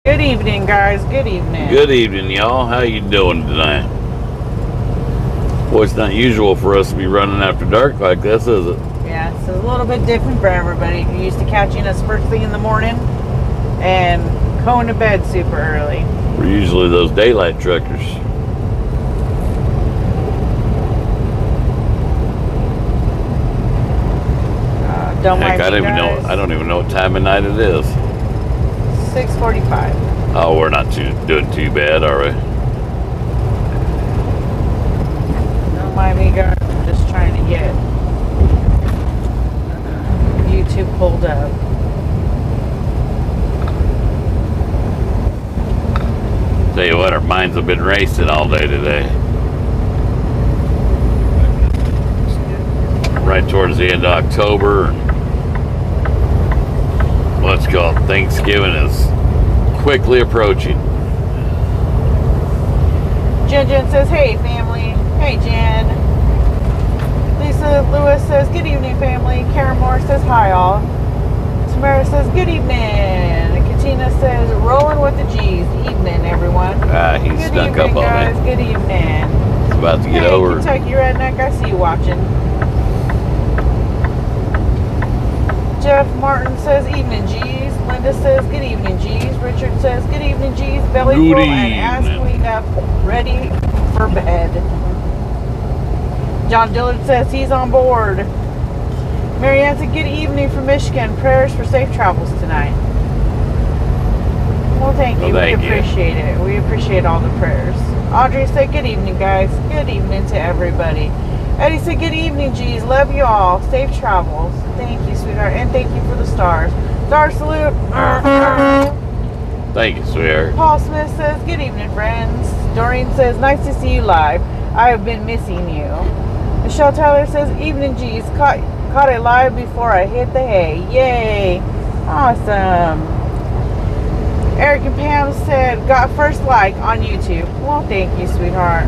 Good evening, guys. Good evening. Good evening, y'all. How you doing tonight? Well, it's not usual for us to be running after dark like this, is it? Yeah, it's a little bit different for everybody. You're used to catching us first thing in the morning and going to bed super early. We're usually those daylight truckers. Don't Heck, mind I me, don't even know. guys. I don't even know what time of night it is. 6:45. Oh, we're not doing too bad, are we? Don't mind me, guys. I'm just trying to get YouTube pulled up. Tell you what, our minds have been racing all day today. Right towards the end of October. Let's call it Thanksgiving is quickly approaching. Jen says, hey, family. Hey, Jen. Lisa Lewis says, good evening, family. Karen Moore says, hi, all. Tamara says, good evening. Katina says, rolling with the G's. Evening, everyone. He Good snuck evening, up on guys. me. Good evening. It's about to get Hey, over. Kentucky Redneck, I see you watching. Jeff Martin says, evening, G's. Linda says, good evening, G's. Richard says, good evening, G's. Belly Good full and ass evening. cleaned up, ready for bed. John Dillard says he's on board. Marianne said, good evening from Michigan. Prayers for safe travels tonight. Well, thank you. Well, thank we you. appreciate it. We appreciate all the prayers. Audrey said, good evening, guys. Good evening to everybody. Eddie said, good evening, G's. Love you all. Safe travels. Thank you, sweetheart. And thank you for the stars. Star salute. Thank you, sweetheart. Paul Smith says, good evening, friends. Doreen says, nice to see you live. I have been missing you. Michelle Tyler says, evening, G's. Caught it live before I hit the hay. Yay. Awesome. Eric and Pam said, got first like on YouTube. Well, thank you, sweetheart.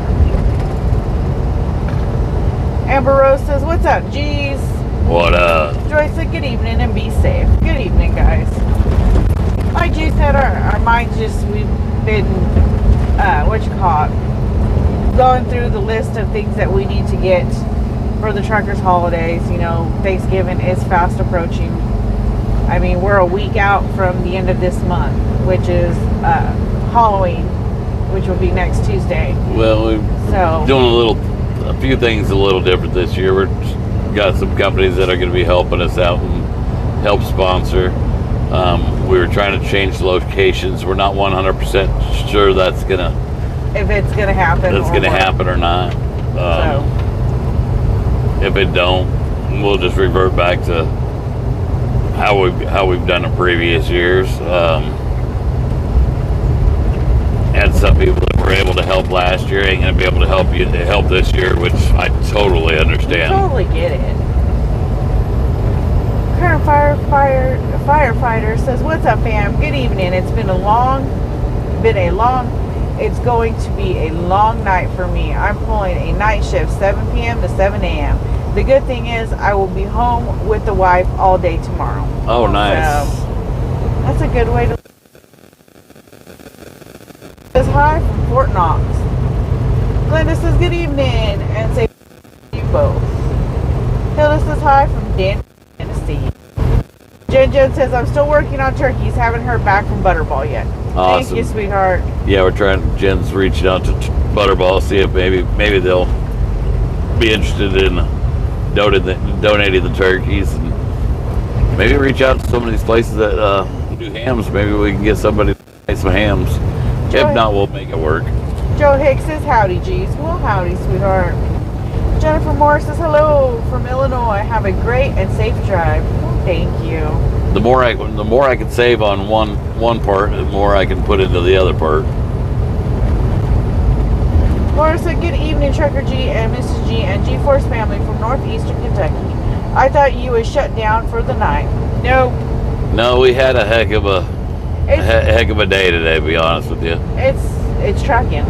Amber Rose says, what's up, G's? What up? Joyce said, good evening and be safe. Good evening, guys. Like G said, our minds we've been, going through the list of things that we need to get for the truckers' holidays. You know, Thanksgiving is fast approaching. I mean, we're a week out from the end of this month, which is Halloween, which will be next Tuesday. Well, we're doing a few things a little different this year. We've got some companies that are going to be helping us out and help sponsor. We were trying to change locations. We're not 100% sure if it's going to happen. That's going to happen or not. If it don't, we'll just revert back to how we've done in previous years. And some people that were able to help last year ain't going to be able to help this year, which I totally understand. Totally get it. Current firefighter says, what's up, fam? Good evening. It's going to be a long night for me. I'm pulling a night shift, 7 p.m. to 7 a.m. The good thing is I will be home with the wife all day tomorrow. Oh, nice. So, that's a good way to... Says hi from Fort Knox. Glenda says, good evening, and say you both. Hilda says hi from Danville, Tennessee. Jen says, I'm still working on turkeys. Haven't heard back from Butterball yet. Awesome. Thank you, sweetheart. Yeah, Jen's reaching out to Butterball, see if maybe they'll be interested in donating the turkeys, and maybe reach out to some of these places that do hams. Maybe we can get somebody to make some hams. If not, we'll make it work. Joe Hicks says, howdy, G's. Well, howdy, sweetheart. Jennifer Moore says, hello from Illinois. Have a great and safe drive. Well, thank you. The more I can save on one part, the more I can put into the other part. Laura said, good evening, Trucker G and Mrs. G and G-Force family from northeastern Kentucky. I thought you was shut down for the night. No, we had a heck of a day today, to be honest with you. It's trucking.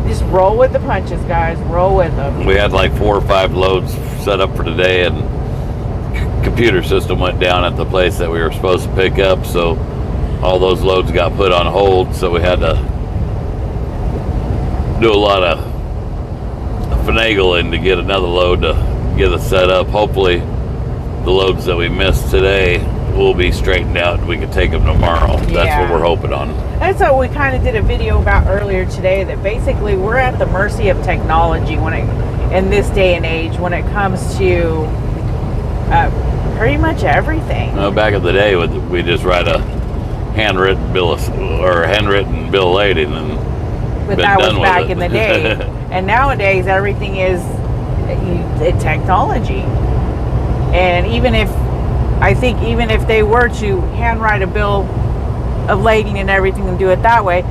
Just roll with the punches, guys. Roll with them. We had like 4 or 5 loads set up for today, and computer system went down at the place that we were supposed to pick up, so all those loads got put on hold, so we had to do a lot of finagling to get another load to get us set up. Hopefully the loads that we missed today will be straightened out and we can take them tomorrow. That's what we're hoping on. That's what we kind of did a video about earlier today, that basically we're at the mercy of technology in this day and age when it comes to pretty much everything. Back in the day, we just write a handwritten bill of lading, but that was back in the day. And nowadays everything is technology. And even if they were to handwrite a bill of lading and everything and do it that way,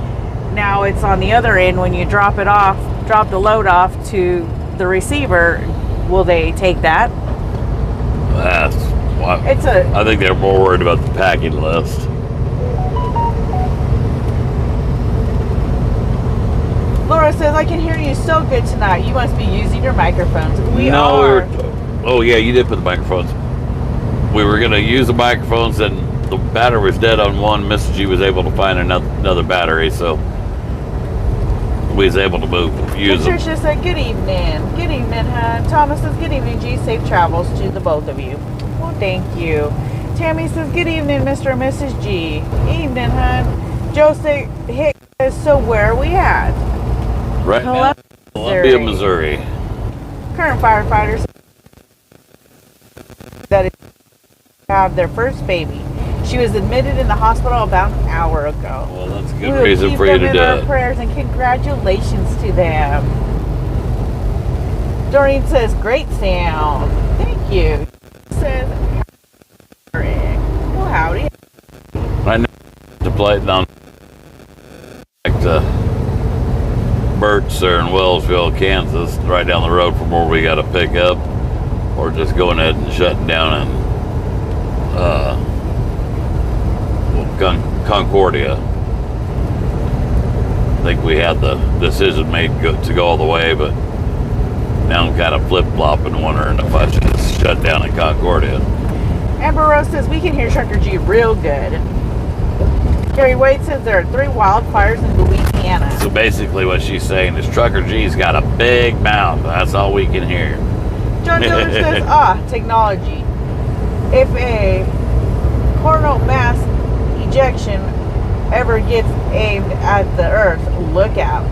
now it's on the other end when you drop the load off to the receiver. Will they take that? I think they're more worried about the packing list. Laura says, I can hear you so good tonight. You must be using your microphones. We are. Oh yeah, you did put the microphones. We were gonna use the microphones, and the battery was dead on one. Miss G was able to find another battery, so we was able to use them. Patricia said, good evening. Good evening, hon. Thomas says, good evening, G. Safe travels to the both of you. Well, thank you. Tammy says, good evening, Mr. and Mrs. G. Evening, hon. Joseph Hicks says, so where are we at? Right now, Columbia, Missouri. Current firefighters that have their first baby. She was admitted in the hospital about an hour ago. Well, that's a good reason for you to do it. Prayers and congratulations to them. Doreen says, great sound. Thank you. Says, well, howdy. Right now, to play it down back to Burt's there in Wellsville, Kansas, right down the road from where we got to pick up, or just going ahead and shutting down in Concordia. I think we had the decision made to go all the way, but now I'm kind of flip-flopping, wondering if I should just shut down in Concordia. Amber Rose says, we can hear Trucker G real good. Gary Wade says there are 3 wildfires in Louisiana. So basically what she's saying is Trucker G's got a big mouth. That's all we can hear. John Dillard says, technology. If a coronal mass ejection ever gets aimed at the Earth, look out.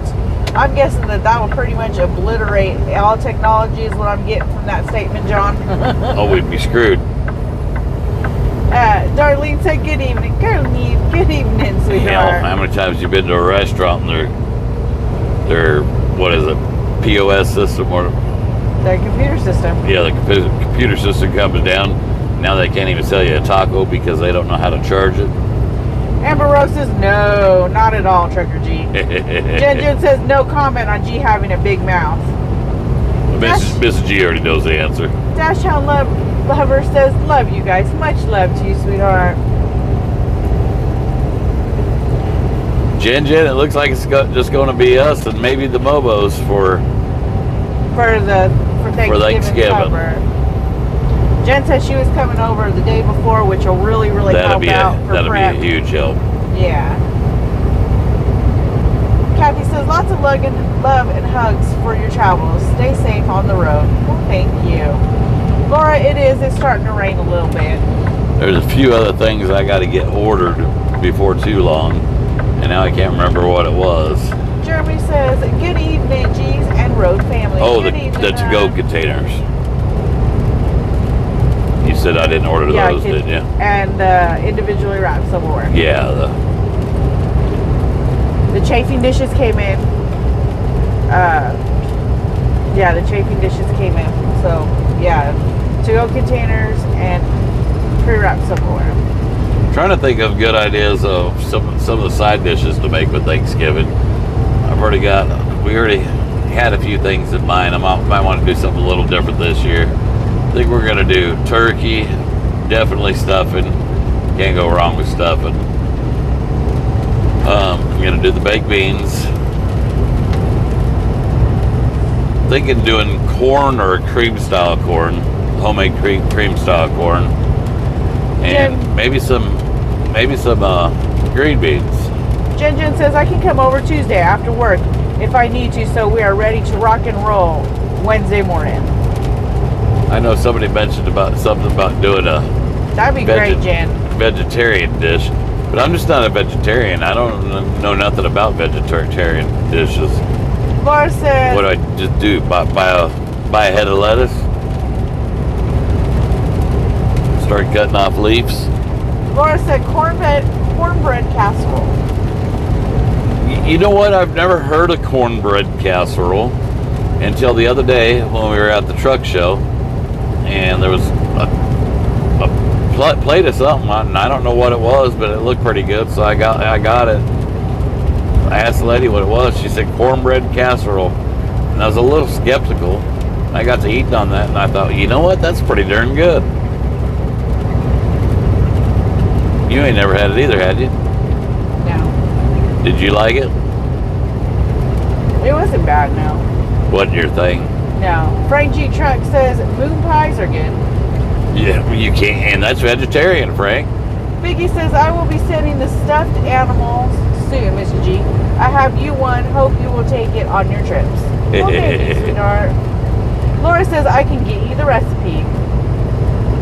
I'm guessing that will pretty much obliterate all technology is what I'm getting from that statement, John. Oh, we'd be screwed. Darlene said, good evening. Good evening, sweetheart. Hell, how many times you been to a restaurant and their what is it, POS system or their computer system? Yeah, the computer system comes down. Now they can't even sell you a taco because they don't know how to charge it. Amber Rose says, no, not at all, Trucker G. Jen says, no comment on G having a big mouth. Mrs. G already knows the answer. Dashhound Lover says, love you guys. Much love to you, sweetheart. Jen, it looks like it's just going to be us and maybe the Mobos for Thanksgiving. Supper. Jen said she was coming over the day before, which will really help out for that'll prep. Be a huge help. Yeah. Kathy says, lots of love and hugs for your travels. Stay safe on the road. Well, thank you. Laura, it's starting to rain a little bit. There's a few other things I got to get ordered before too long, and now I can't remember what it was. Jeremy says, good evening, G's and Road family. Oh, the to-go containers. You said I didn't order those, didn't you? And individually wrapped silverware. Yeah. The chafing dishes came in. The chafing dishes came in. So, to-go containers and pre-wrapped silverware. I'm trying to think of good ideas of some of the side dishes to make with Thanksgiving. We already had a few things in mind. I might want to do something a little different this year. I think we're going to do turkey, definitely stuffing. Can't go wrong with stuffing. I'm going to do the baked beans. Thinking doing corn or cream style corn, homemade cream style corn, and maybe some green beans. Jen says, I can come over Tuesday after work if I need to, so we are ready to rock and roll Wednesday morning. I know somebody mentioned about something about doing a That'd be great, Jen. vegetarian dish, but I'm just not a vegetarian. I don't know nothing about vegetarian dishes. Laura says, What do I just do? Buy a head of lettuce? Start cutting off leaves? Laura said cornbread casserole. You know what? I've never heard of cornbread casserole until the other day when we were at the truck show, and there was a plate of something, and I don't know what it was, but it looked pretty good, so I got it. I asked the lady what it was. She said cornbread casserole, and I was a little skeptical. I got to eating on that, and I thought, you know what? That's pretty darn good. You ain't never had it either, had you? No. Did you like it? It wasn't bad, no. Wasn't your thing? No. Frank G. Truck says moon pies are good. Yeah, you can't, and that's vegetarian, Frank. Biggie says, I will be sending the stuffed animals soon, Mr. G. I have you one. Hope you will take it on your trips. Well, thank you, sweetheart. Laura says, I can get you the recipe.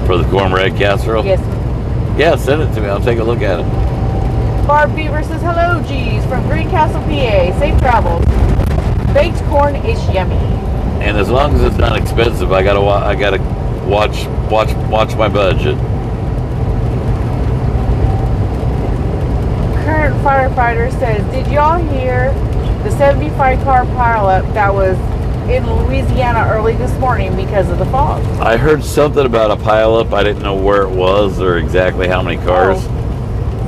For the cornbread casserole? Yes. Yeah, send it to me. I'll take a look at it. Barb Beaver says, hello, G's, from Greencastle, PA. Safe travels. Baked corn is yummy. And as long as it's not expensive, I gotta watch my budget. Current firefighter says, did y'all hear the 75 car pileup that was in Louisiana early this morning because of the fog? I heard something about a pileup. I didn't know where it was or exactly how many cars,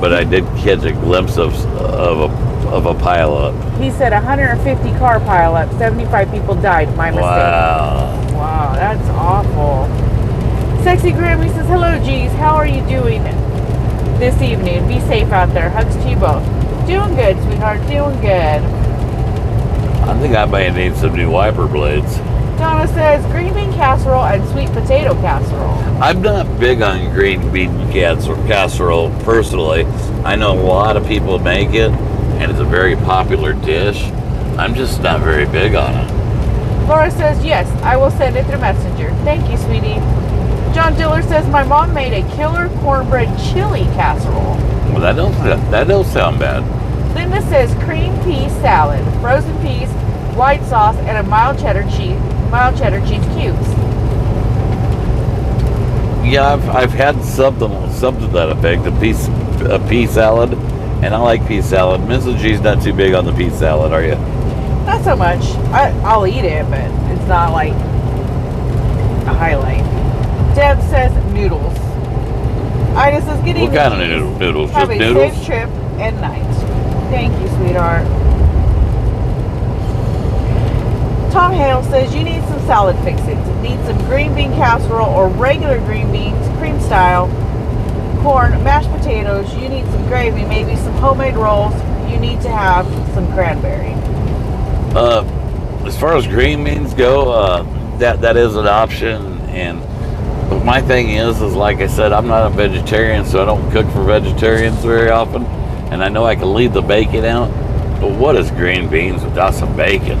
but I did catch a glimpse of a pileup. He said 150 car pileup, 75 people died. My mistake. Wow, that's awful. Sexy Grammy says, hello, G's. How are you doing this evening? Be safe out there. Hugs to you both. Doing good, sweetheart. Doing good. I think I may need some new wiper blades. Donna says, green bean casserole and sweet potato casserole. I'm not big on green bean casserole personally. I know a lot of people make it, and it's a very popular dish. I'm just not very big on it. Laura says, yes, I will send it through Messenger. Thank you, sweetie. John Diller says, my mom made a killer cornbread chili casserole. Well, that don't sound bad. Linda says, cream pea salad, frozen peas, white sauce, and a mild cheddar cheese cubes. Yeah, I've had something to that effect. A pea salad, and I like pea salad. Mrs. G's not too big on the pea salad, are you? Not so much. I'll eat it, but it's not like a highlight. Deb says noodles. Ida says, good evening. What kind of noodles? Have Just a noodles? safe trip and night. Thank you, sweetheart. Tom Hale says, you need some salad fixings. Need some green bean casserole or regular green beans, cream style, corn, mashed potatoes. You need some gravy, maybe some homemade rolls. You need to have some cranberry. As far as green beans go, that is an option. But my thing is like I said, I'm not a vegetarian, so I don't cook for vegetarians very often. And I know I can leave the bacon out, but what is green beans without some bacon?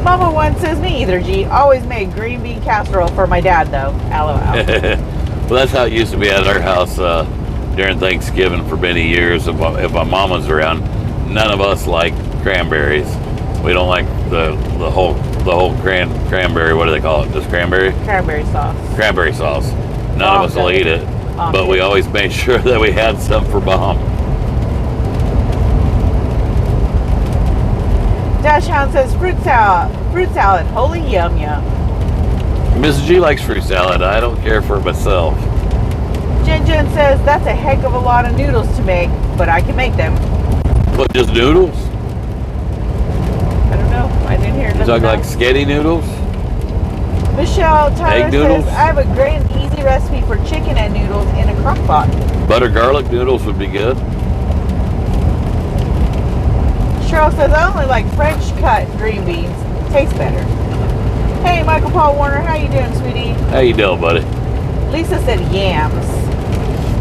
Mama One says, me either, G. Always made green bean casserole for my dad, though. LOL. Well, that's how it used to be at our house during Thanksgiving for many years. If my mom was around, none of us liked cranberries. We don't like the whole cranberry. What do they call it? Just cranberry? Cranberry sauce. Cranberry sauce. None of us will eat it, but we always made sure that we had some for Mom. Dash Hound says fruit salad, holy yum yum. Mrs. G likes fruit salad. I don't care for it myself. Jen says that's a heck of a lot of noodles to make, but I can make them. What, just noodles? I don't know. I didn't hear You nothing. talking like sketty noodles? Michelle Tyler Egg noodles? says I have a great and easy recipe for chicken and noodles in a crock pot. Butter garlic noodles would be good. Cheryl says I only like French cut green beans. Tastes better. Hey, Michael Paul Warner, how you doing, sweetie? How you doing, buddy? Lisa said yams.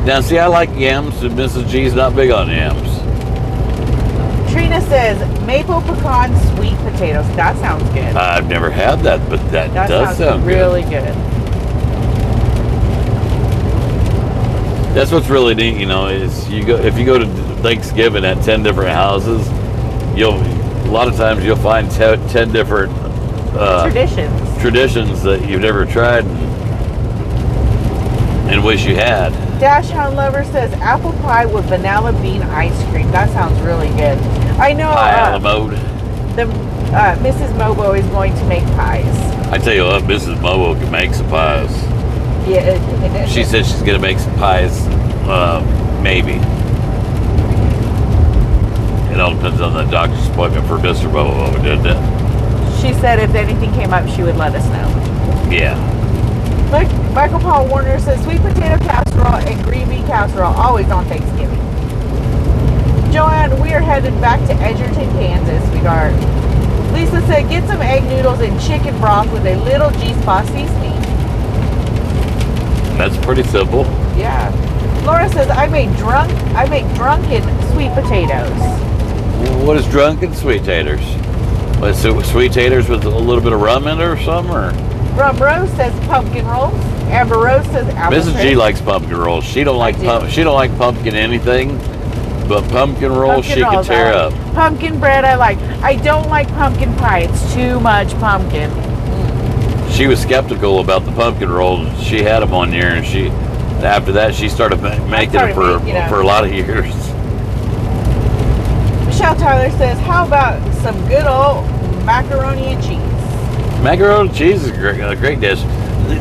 Now, see, I like yams, and Mrs. G's not big on yams. Trina says maple pecan sweet potatoes. That sounds good. I've never had that, but that does sound really good. That's what's really neat, you know, is if you go to Thanksgiving at 10 different houses, a lot of times you'll find 10 different traditions that you've never tried and wish you had. Dash Hound Lover says apple pie with vanilla bean ice cream. That sounds really good. I know Mrs. Mobo is going to make pies. I tell you what, Mrs. Mobo can make some pies. Yeah. She said she's going to make some pies, maybe. It all depends on the doctor's appointment for Mr. Mobo, didn't it? She said if anything came up, she would let us know. Yeah. Look, Michael Paul Warner says sweet potato casserole and green bean casserole, always on Thanksgiving. Joanne, we are headed back to Edgerton, Kansas, sweetheart. Lisa said get some egg noodles and chicken broth with a little G-Spot seasoning. That's pretty simple. Yeah. Laura says I make drunken sweet potatoes. What is drunken sweet taters? What, sweet taters with a little bit of rum in it or something? Or? Rum Rose says pumpkin rolls. Amber Rose says apple Mrs. G likes pumpkin rolls. She don't like pumpkin anything, but pumpkin rolls she can tear up. Pumpkin bread I like. I don't like pumpkin pie. It's too much pumpkin. She was skeptical about the pumpkin rolls. She had them one year, and after that she started making them for a lot of years. Michelle Tyler says, how about some good old macaroni and cheese? Macaroni and cheese is a great dish.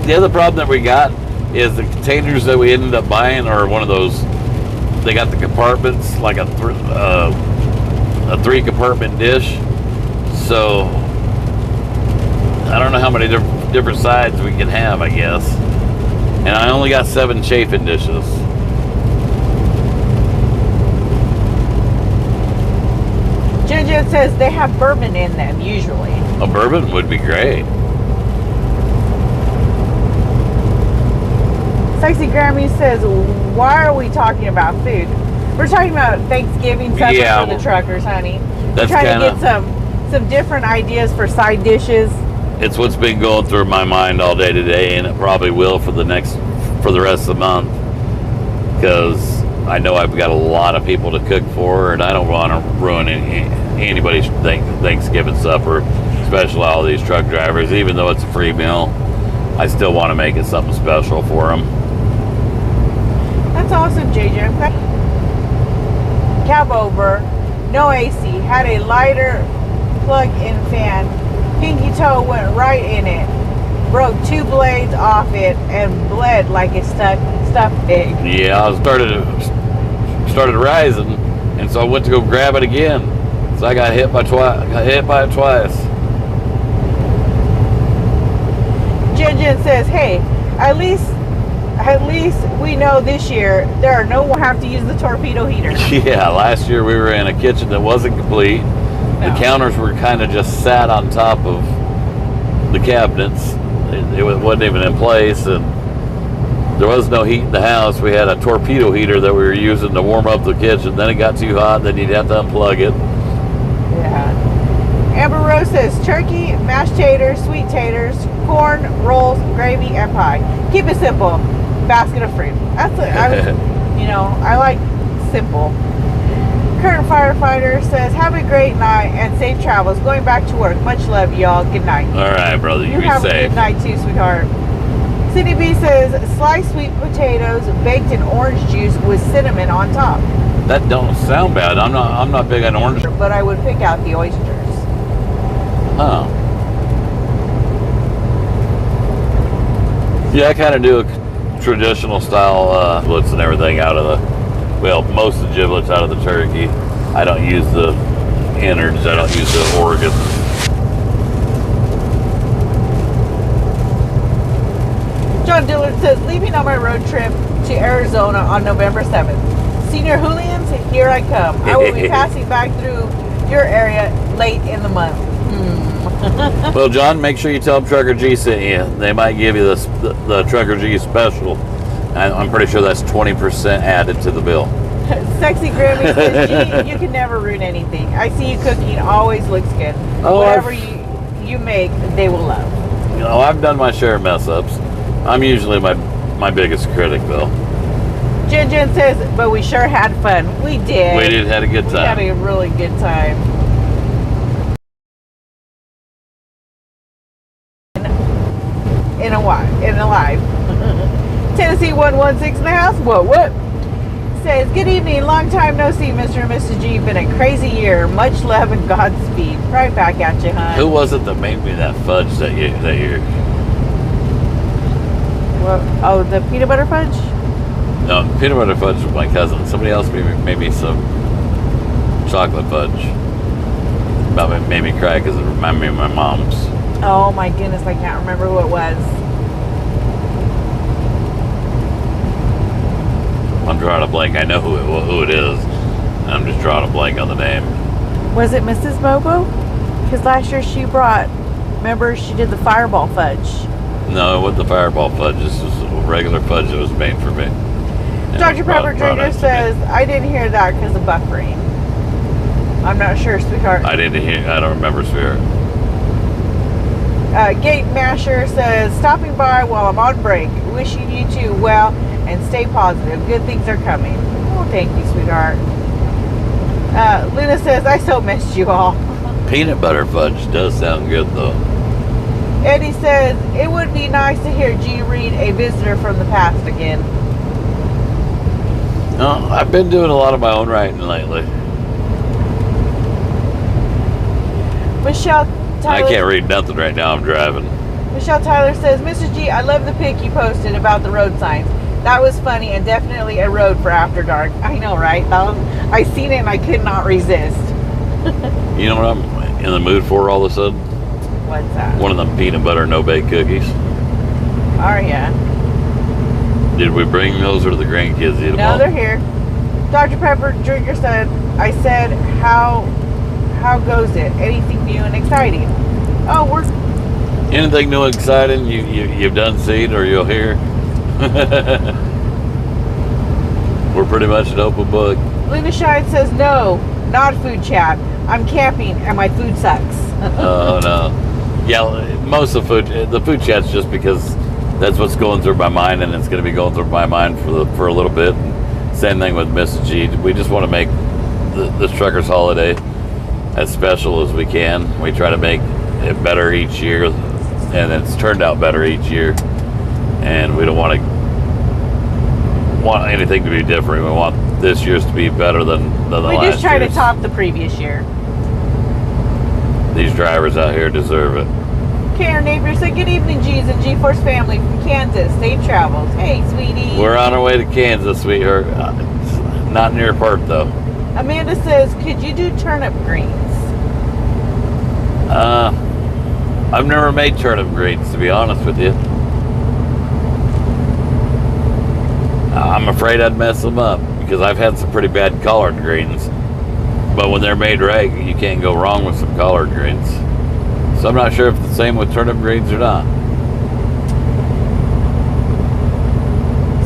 The other problem that we got is the containers that we ended up buying are one of those, they got the compartments, like a 3-compartment dish. So I don't know how many different sides we can have, I guess. And I only got 7 chafing dishes. Ginger says they have bourbon in them, usually. A bourbon would be great. Sexy Grammy says, why are we talking about food? We're talking about Thanksgiving supper for the truckers, honey. We're trying to get some different ideas for side dishes. It's what's been going through my mind all day today, and it probably will for the rest of the month, because I know I've got a lot of people to cook for, and I don't want to ruin anybody's Thanksgiving supper, especially all these truck drivers. Even though it's a free meal, I still want to make it something special for them. That's awesome, JJ. Cab over, no AC, had a lighter plug-in fan. Pinky toe went right in it, broke 2 blades off it, and bled like a stuffed pig. Yeah, I started rising, and so I went to go grab it again. So I got hit by it twice. Jen says, "Hey, at least we know this year there are no one have to use the torpedo heater." Yeah, last year we were in a kitchen that wasn't complete. The counters were kind of just sat on top of the cabinets. It wasn't even in place, and there was no heat in the house. We had a torpedo heater that we were using to warm up the kitchen. Then it got too hot, then you'd have to unplug it. Yeah. Amber Rose says turkey, mashed taters, sweet taters, corn, rolls, gravy, and pie. Keep it simple. Basket of fruit. I like simple. Current firefighter says, have a great night and safe travels. Going back to work. Much love, y'all. Good night. All right, brother. You be have safe. A good night too, sweetheart. Cindy B says, sliced sweet potatoes baked in orange juice with cinnamon on top. That don't sound bad. I'm not big on orange. But I would pick out the oysters. Huh. Yeah, I kind of do a traditional style giblets and everything out of most of the giblets out of the turkey. I don't use the innards. I don't use the organs. John Dillard says, leaving on my road trip to Arizona on November 7th. Senior Julians, here I come. I will be passing back through your area late in the month. Well, John, make sure you tell them Trucker G sent you. They might give you the Trucker G special I'm pretty sure that's 20% added to the bill. Sexy Grammy says, "Gee, you can never ruin anything. I see you cooking. Always looks good. Oh, Whatever you make, they will love." You know, I've done my share of mess ups. I'm usually my biggest critic, though. Jen says, "But we sure had fun. We did. We did had a good We time. had a really good time." In a live. Tennessee 116 in the house. What? Says, "Good evening. Long time no see, Mr. and Mrs. G. Been a crazy year. Much love and Godspeed." Right back at you, hon. Who was it that made me that fudge that year? Well, oh, the peanut butter fudge? No, peanut butter fudge was my cousin. Somebody else made me some chocolate fudge. About made me cry because it reminded me of my mom's. Oh my goodness, I can't remember who it was. I'm drawing a blank. I know who it is. I'm just drawing a blank on the name. Was it Mrs. Bobo? Because last year she brought, remember she did the fireball fudge. No, it wasn't the fireball fudge. This was a regular fudge that was made for me. And Dr. Pepper brought Drinker it to me. says, "I didn't hear that because of buffering." I'm not sure, sweetheart. I don't remember, sweetheart. Gate Masher says, "Stopping by while I'm on break. Wishing you two well and stay positive. Good things are coming." Oh, thank you, sweetheart. Luna says, "I so missed you all." Peanut butter fudge does sound good, though. Eddie says, "It would be nice to hear G read A Visitor from the Past again." No, I've been doing a lot of my own writing lately. Michelle Tyler, I can't read nothing right now. I'm driving. Michelle Tyler says, "Mrs. G, I love the pic you posted about the road signs. That was funny and definitely a road for after dark." I know, right? I seen it and I could not resist. You know what I'm in the mood for all of a sudden? What's that? One of them peanut butter no-bake cookies. Are ya? Did we bring those or do the grandkids eat them No, all? they're here. Dr. Pepper Drinker said, "I said, how goes it? Anything new and exciting?" Oh, we're Anything new and exciting you've done, seen, or you'll hear? We're pretty much an open book. Luna Shine says, "No, not food chat. I'm camping and my food sucks." Oh no. Yeah, most of the food chat's just because that's what's going through my mind, and it's going to be going through my mind for a little bit. Same thing with Mrs. G. We just want to make this truckers holiday as special as we can. We try to make it better each year, and it's turned out better each year. And we don't want anything to be different. We want this year's to be better than the last We just try to year's. top the previous year. These drivers out here deserve it. Karen Napier said, "Good evening, G's and G-Force family from Kansas. Safe travels." Hey, sweetie. We're on our way to Kansas, sweetheart. It's not near Perth, though. Amanda says, "Could you do turnip greens?" I've never made turnip greens, to be honest with you. I'm afraid I'd mess them up because I've had some pretty bad collard greens. But when they're made right, you can't go wrong with some collard greens. So I'm not sure if it's the same with turnip greens or not.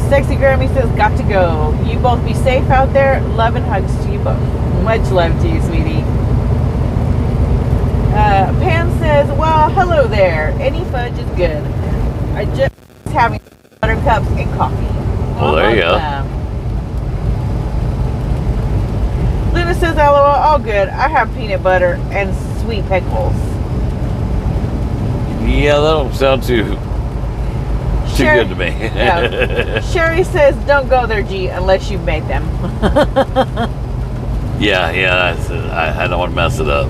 Sexy Grammy says, "Got to go. You both be safe out there. Love and hugs to you both." Much love to you, sweetie. Pam says, "Well, hello there. Any fudge is good. I just having buttercups and coffee." Well, there you go. Awesome. Luna says, "LOL, all good. I have peanut butter and sweet pickles." Yeah, that don't sound too Sherry- good to me. Yeah. Sherry says, "Don't go there, G, unless you've made them." Yeah, I don't want to mess it up.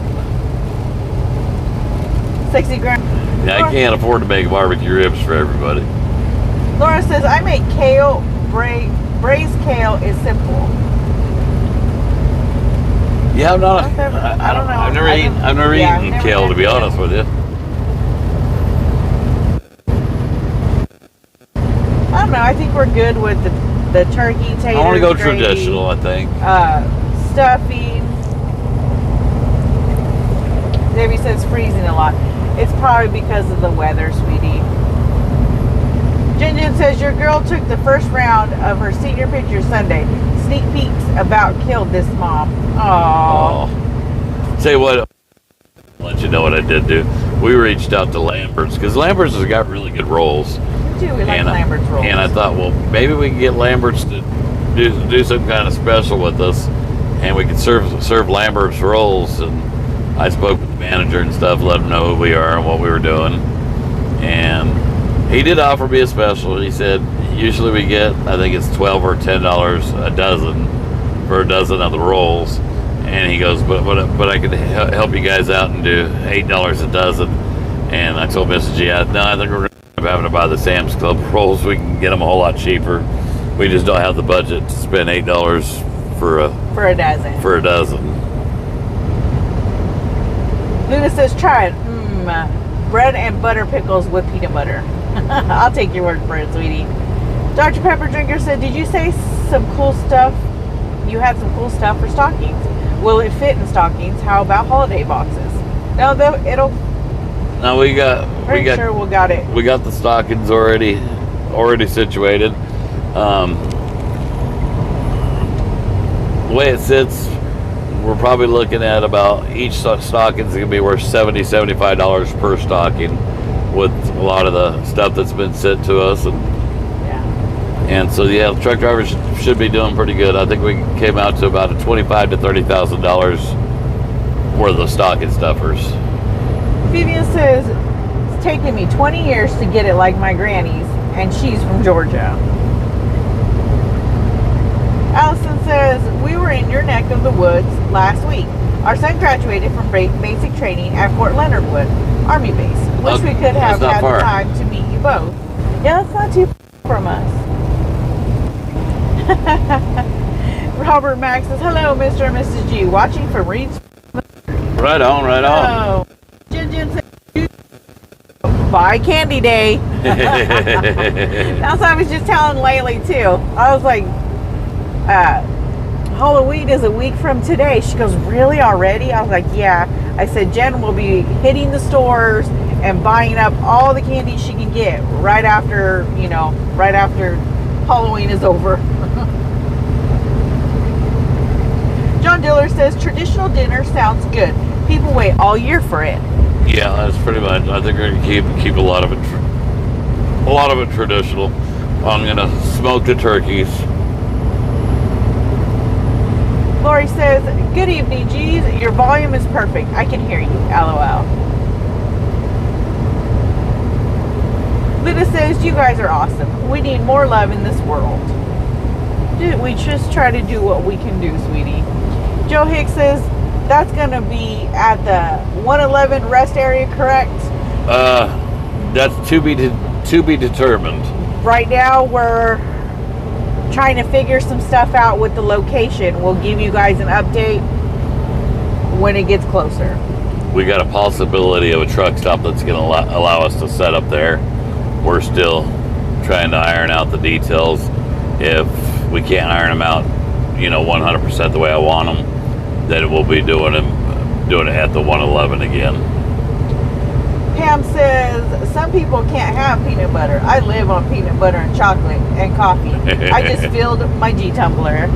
Sexy Grammy. Yeah, I can't afford to make barbecue ribs for everybody. Laura says, "I make kale. Braised kale is simple." Yeah, I'm not. I don't know. I've never eaten kale, to be honest with you. I don't know. I think we're good with the turkey, taters, I want to go gravy, traditional, I think. stuffing. Debbie says freezing a lot. It's probably because of the weather, sweetie. Jen Jen says your girl took the first round of her senior picture Sunday. Sneak peeks about killed this mom. Aww. Oh. Say what? I'll let you know what I did do. We reached out to Lambert's because Lambert's has got really good rolls. We do. We like Lambert's rolls. And I thought, well, maybe we can get Lambert's to do some kind of special with us, and we could serve Lambert's rolls. And I spoke with the manager and stuff, let him know who we are and what we were doing. And he did offer me a special. He said usually we get, I think it's $12 or $10 a dozen for a dozen of the rolls. And he goes, but I could help you guys out and do $8 a dozen. And I told Mrs. G, no, I think we're going to end up having to buy the Sam's Club rolls. We can get them a whole lot cheaper. We just don't have the budget to spend $8 for a dozen. For a dozen. Luna says, try it. Bread and butter pickles with peanut butter. I'll take your word for it, sweetie. Dr. Pepper Drinker said, did you say some cool stuff? You had some cool stuff for stockings. Will it fit in stockings? How about holiday boxes? No, it'll. No, we got sure we got it. We got the stockings already situated. The way it sits, we're probably looking at about each stocking's going to be worth $70, $75 per stocking, with a lot of the stuff that's been sent to us. And so, yeah, the truck drivers should be doing pretty good. I think we came out to about $25,000 to $30,000 worth of stocking stuffers. Vivian says, it's taken me 20 years to get it like my granny's, and she's from Georgia. Allison says, we were in your neck of the woods last week. Our son graduated from basic training at Fort Leonard Wood, Army Base. Wish we could have had the time to meet you both. Yeah, that's not too far from us. Robert Max says, hello, Mr. and Mrs. G. Watching from Reed's. Right on, right on. Jen Jen says, bye Candy Day. That's what I was just telling Laylee too. I was like, Halloween is a week from today. She goes, really already? I was like, yeah. I said, Jen will be hitting the stores and buying up all the candy she can get right after Halloween is over. John Diller says traditional dinner sounds good. People wait all year for it. Yeah, that's pretty much. I think we're gonna keep a lot of it traditional. I'm gonna smoke the turkeys. Lori says, good evening, G's. Your volume is perfect. I can hear you. LOL. Lita says, you guys are awesome. We need more love in this world. We just try to do what we can do, sweetie. Joe Hicks says, that's going to be at the 111 rest area, correct? That's to be determined. Right now, we're trying to figure some stuff out with the location. We'll give you guys an update when it gets closer. We got a possibility of a truck stop that's going to allow us to set up there. We're still trying to iron out the details. If we can't iron them out, 100% the way I want them, then we'll be doing it at the 111 again. Pam says, some people can't have peanut butter. I live on peanut butter and chocolate and coffee. I just filled my G tumbler.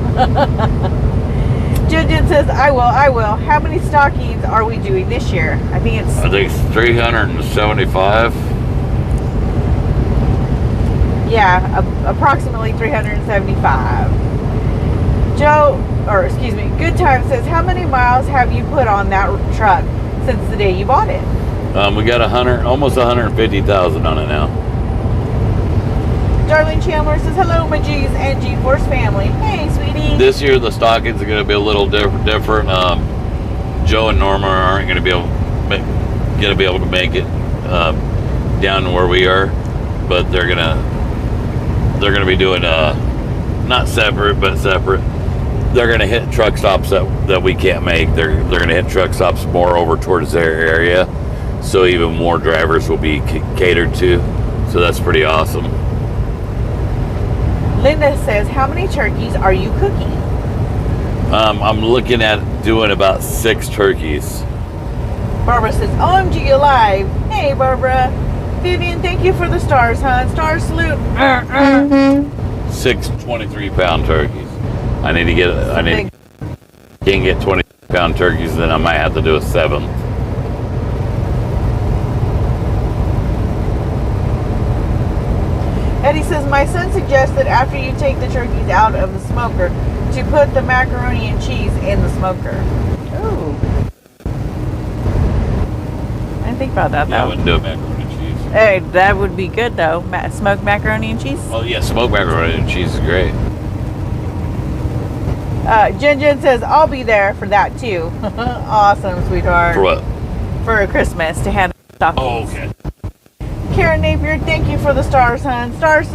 Jen says, I will. How many stockings are we doing this year? I think it's 375. Yeah, approximately 375. Good Time says, how many miles have you put on that truck since the day you bought it? We got almost 150,000 on it now. Darlene Chandler says, hello, my G's and G-Force family. Hey, sweetie. This year, the stockings are going to be a little different. Joe and Norma aren't going to be able to make it down to where we are, but they're gonna be doing not separate but separate. They're gonna hit truck stops that we can't make. They're gonna hit truck stops more over towards their area, so even more drivers will be catered to. So that's pretty awesome. Linda says, how many turkeys are you cooking? I'm looking at doing about 6 turkeys. Barbara says, OMG alive. Hey, Barbara. Vivian, thank you for the stars, hon. Stars salute. 6 23-pound turkeys. I need to get. I need. Can't get 20-pound turkeys, then I might have to do a 7th. Eddie says, my son suggested after you take the turkeys out of the smoker to put the macaroni and cheese in the smoker. Ooh. I didn't think about that, though. Yeah, I wouldn't do a macaroni and cheese. Hey, that would be good, though. Smoked macaroni and cheese. Oh, yeah, smoked macaroni and cheese is great. Jen says, I'll be there for that, too. Awesome, sweetheart. For what? For Christmas, to hand out stockings. Oh, okay. Karen Napier, thank you for the stars, hon. Stars.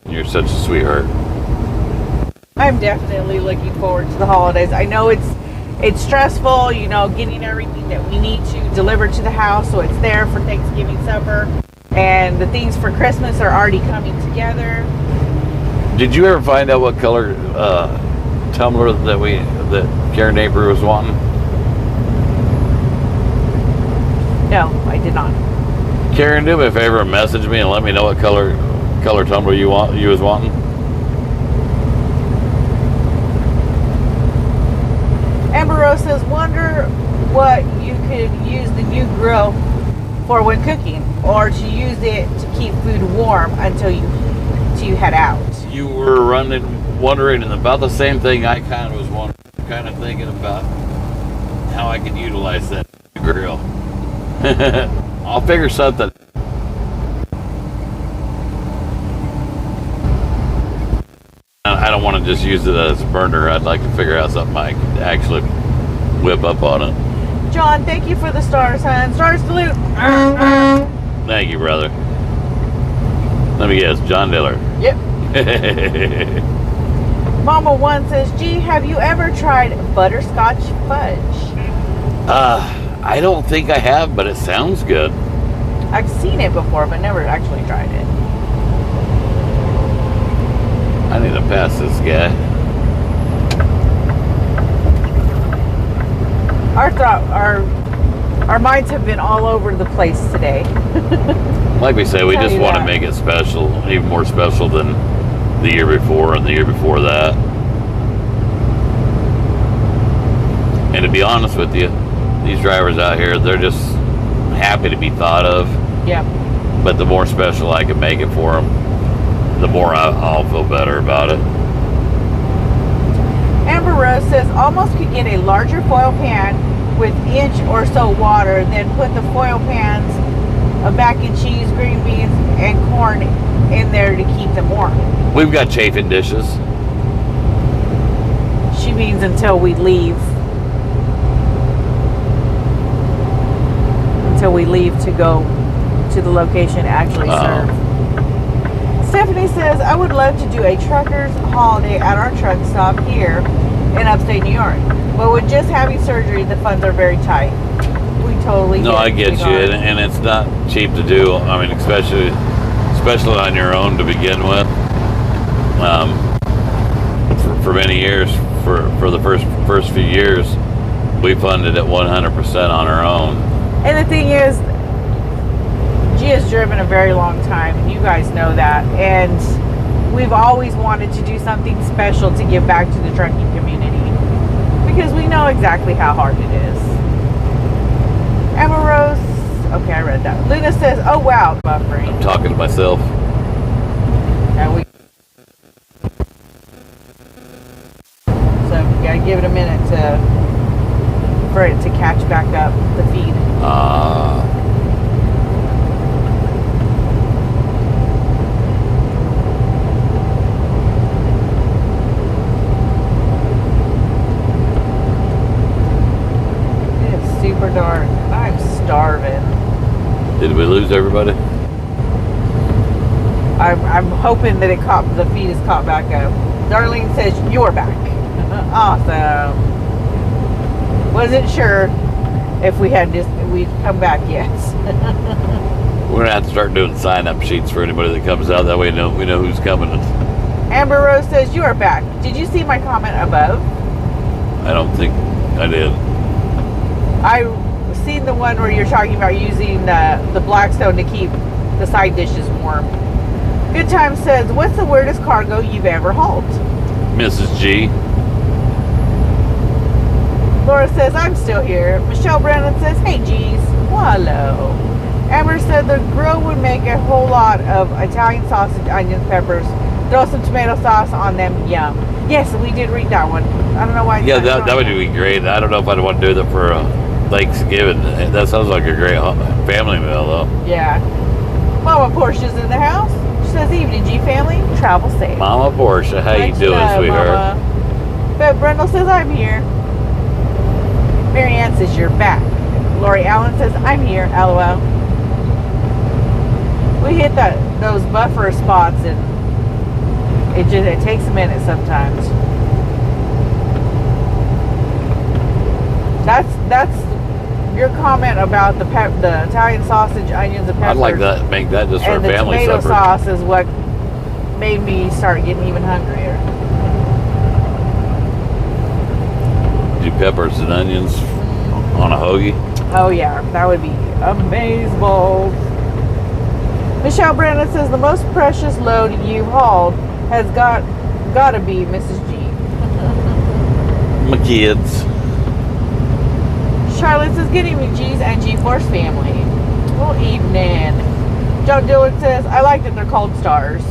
You're such a sweetheart. I'm definitely looking forward to the holidays. I know it's stressful, you know, getting everything that we need to deliver to the house so it's there for Thanksgiving supper, and the things for Christmas are already coming together. Did you ever find out what color tumbler that Karen Napier was wanting? No, I did not. Karen, do me a favor and message me and let me know what color tumbler you was wanting. Amber Rose says, wonder what you could use the new grill for when cooking, or to use it to keep food warm until you head out. You were wondering about the same thing I kind of was wondering, kind of thinking about how I could utilize that grill. I'll figure something. I don't want to just use it as a burner. I'd like to figure out something I could actually whip up on it. John, thank you for the stars, hon. Stars salute. Thank you, brother. Let me guess, John Diller. Yep. Mama One says, gee, have you ever tried butterscotch fudge? I don't think I have, but it sounds good. I've seen it before, but never actually tried it. I need to pass this guy. Our minds have been all over the place today. Like we say, we just want to that. make it special, even more special than the year before and the year before that. And to be honest with you, these drivers out here, they're just happy to be thought of. Yeah. But the more special I can make it for them, the more I'll feel better about it. Amber Rose says, almost could get a larger foil pan with inch or so water, then put the foil pans of mac and cheese, green beans, and corn in there to keep them warm. We've got chafing dishes. She means until we leave. Until we leave to go to the location to actually serve. Stephanie says, I would love to do a trucker's holiday at our truck stop here in upstate New York. But with just having surgery, the funds are very tight. We totally No, I get you, and it's not cheap to do. I mean, especially on your own to begin with. For many years, for the first few years, we funded it 100% on our own. And the thing is, Gia's driven a very long time, and you guys know that. And we've always wanted to do something special to give back to the trucking community, because we know exactly how hard it is. Emma Rose, okay, I read that. Luna says, oh wow, buffering. I'm talking to myself. So you gotta give it a minute for it to catch back up the feed. It's super dark. I'm starving. Did we lose everybody? I'm hoping that the feed is caught back up. Darlene says you're back. Awesome. Wasn't sure if we'd come back yet. We're gonna have to start doing sign-up sheets for anybody that comes out. That way, we know who's coming. Amber Rose says you are back. Did you see my comment above? I don't think I did. I seen the one where you're talking about using the Blackstone to keep the side dishes warm. Good Time says, what's the weirdest cargo you've ever hauled? Mrs. G. Laura says, I'm still here. Michelle Brennan says, hey, geez. Well, hello. Amber said the grill would make a whole lot of Italian sausage, onions, peppers. Throw some tomato sauce on them. Yum. Yes, we did read that one. I don't know why. Yeah, that would be great. I don't know if I'd want to do that for Thanksgiving. That sounds like a great family meal, though. Yeah. Mama Portia's in the house. She says, evening, G family. Travel safe. Mama Portia, how you doing, sweetheart? Mama. Beth Brendel says, I'm here. Marianne says, you're back. Lori Allen says, I'm here. LOL. We hit those buffer spots, and it takes a minute sometimes. That's your comment about the Italian sausage, onions, and peppers. I'd like that. Make that just for a family supper. And the tomato sauce is what made me start getting even hungrier. Do peppers and onions on a hoagie? Oh yeah, that would be amazing. Michelle Brandon says the most precious load you've hauled has got to be Mrs. G. My kids. Charlotte says, good evening, G's and G-Force family. Well, evening. Joe Dillard says, I like that they're called stars.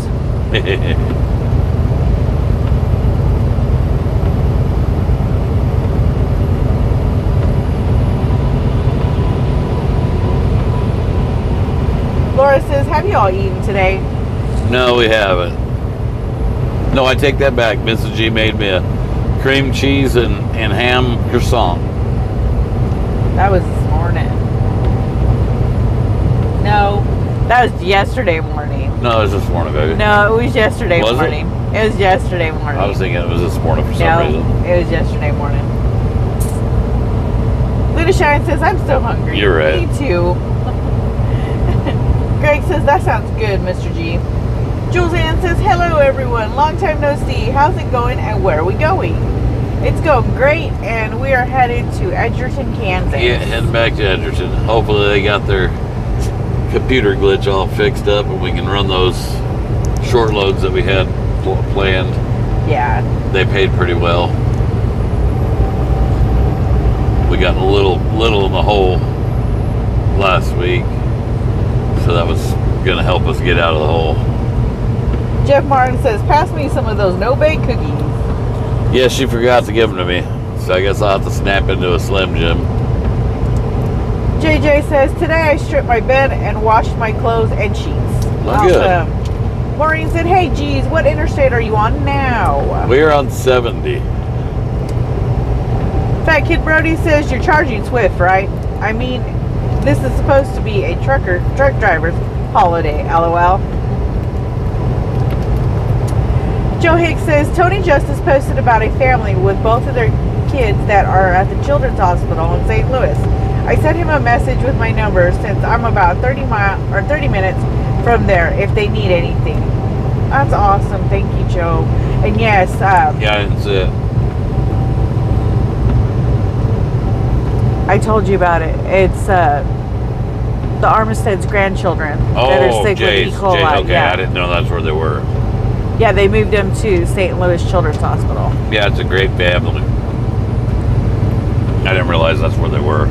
Laura says, have you all eaten today? No, we haven't. No, I take that back. Mrs. G made me a cream cheese and ham croissant. That was this morning. No, that was yesterday morning. No, it was this morning, baby. No, it was yesterday Was morning. It was yesterday morning. I was thinking it was this morning for some reason. It was yesterday morning. Luna Shine says, I'm still hungry. You're right. Me too. Greg says, that sounds good, Mr. G. Jules Ann says, hello everyone. Long time no see. How's it going and where are we going? It's going great, and we are headed to Edgerton, Kansas. Yeah, heading back to Edgerton. Hopefully they got their computer glitch all fixed up and we can run those short loads that we had planned. Yeah. They paid pretty well. We got a little in the hole last week, so that was going to help us get out of the hole. Jeff Martin says, pass me some of those no-bake cookies. Yeah, she forgot to give them to me, so I guess I'll have to snap into a Slim Jim. JJ says, today I stripped my bed and washed my clothes and sheets. Look good. Maureen said, hey, geez, what interstate are you on now? We're on 70. Fat Kid Brody says, you're charging Swift, right? I mean, this is supposed to be a truck driver's holiday, LOL. Joe Hicks says, Tony Justice posted about a family with both of their kids that are at the Children's Hospital in St. Louis. I sent him a message with my number since I'm about 30 minutes from there if they need anything. That's awesome. Thank you, Joe. And yes, Yeah, I didn't see it. I told you about it. It's the Armisted's grandchildren that are sick with E. coli. Okay, yeah. I didn't know that's where they were. Yeah, they moved them to St. Louis Children's Hospital. Yeah, it's a great family. I didn't realize that's where they were.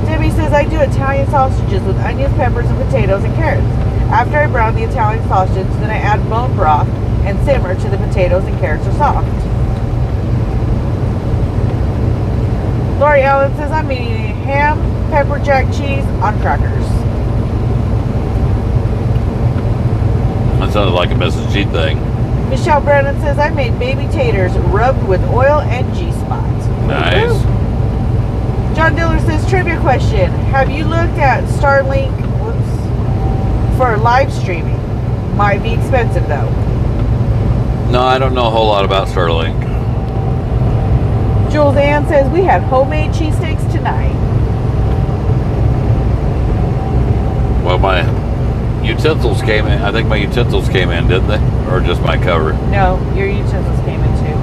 Debbie says, I do Italian sausages with onions, peppers, and potatoes and carrots. After I brown the Italian sausage, then I add bone broth and simmer till the potatoes and carrots are soft. Lori Allen says, I'm eating ham, pepper jack cheese on crackers. That sounded like a Mrs. G thing. Michelle Brennan says, I made baby taters rubbed with oil and G-spot. Nice. Woo-hoo. John Diller says, trivia question. Have you looked at Starlink for live streaming? Might be expensive though. No, I don't know a whole lot about Starlink. Jules Ann says, we had homemade cheesesteaks tonight. Well, my utensils came in. I think my utensils came in, didn't they? Or just my cover? No, your utensils came in too.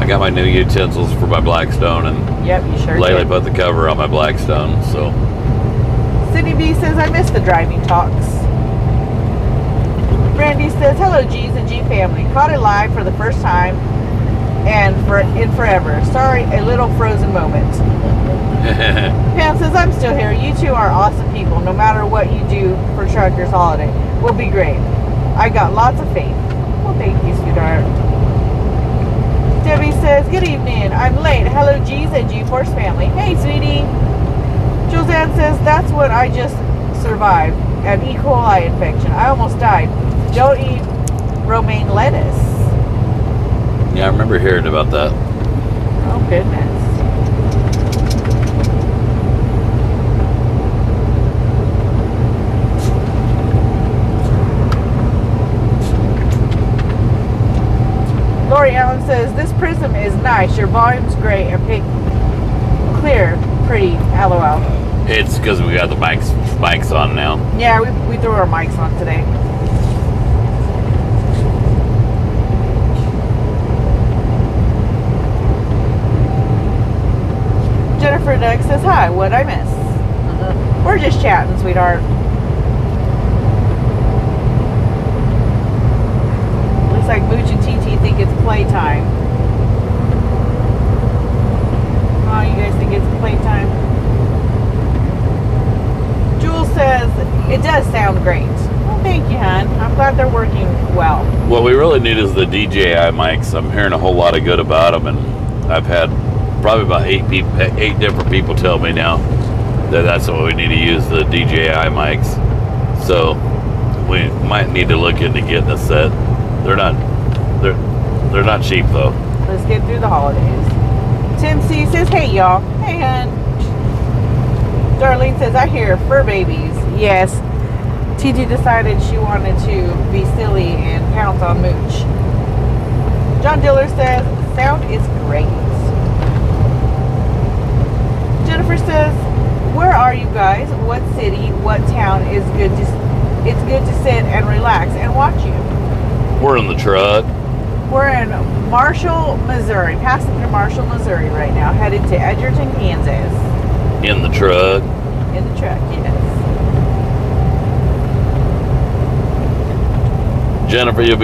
I got my new utensils for my Blackstone, and Yep, you sure Layla did. put the cover on my Blackstone. So Sydney B says, I miss the driving talks. Brandy says, hello G's and G family. Caught it live for the first time and in forever. Sorry, a little frozen moment. Pam says, I'm still here. You two are awesome people. No matter what you do for Truckers Holiday, will be great. I got lots of faith. Well, thank you, sweetheart. Debbie says, good evening. I'm late. Hello, G's and G-Force family. Hey, sweetie. Josanne says, that's what I just survived. An E. coli infection. I almost died. Don't eat romaine lettuce. yeah, I remember hearing about that. Oh, goodness. Lori Allen says, this prism is nice. Your volume's great and clear. Pretty. LOL. It's because we got the mics on now. Yeah, we threw our mics on today. Jennifer Duck says, hi, what'd I miss? We're just chatting, sweetheart. Looks like Mooch and TT think it's playtime. Oh, you guys think it's playtime? Jules says, it does sound great. Well, thank you, hon. I'm glad they're working well. What we really need is the DJI mics. I'm hearing a whole lot of good about them, and I've had probably about 8 different people tell me now that that's what we need to use, the DJI mics. So we might need to look into getting a set. They're not cheap though. Let's get through the holidays. Tim C says, hey y'all. Hey hun. Darlene says, I hear fur babies. Yes. TT decided she wanted to be silly and pounce on Mooch. John Diller says, sound is great. Jennifer says, where are you guys? What city, what town is good to it's good to sit and relax and watch you? We're in the truck. We're in Marshall, Missouri, passing through Marshall, Missouri right now, headed to Edgerton, Kansas. In the truck. In the truck, yes. Jennifer, you'll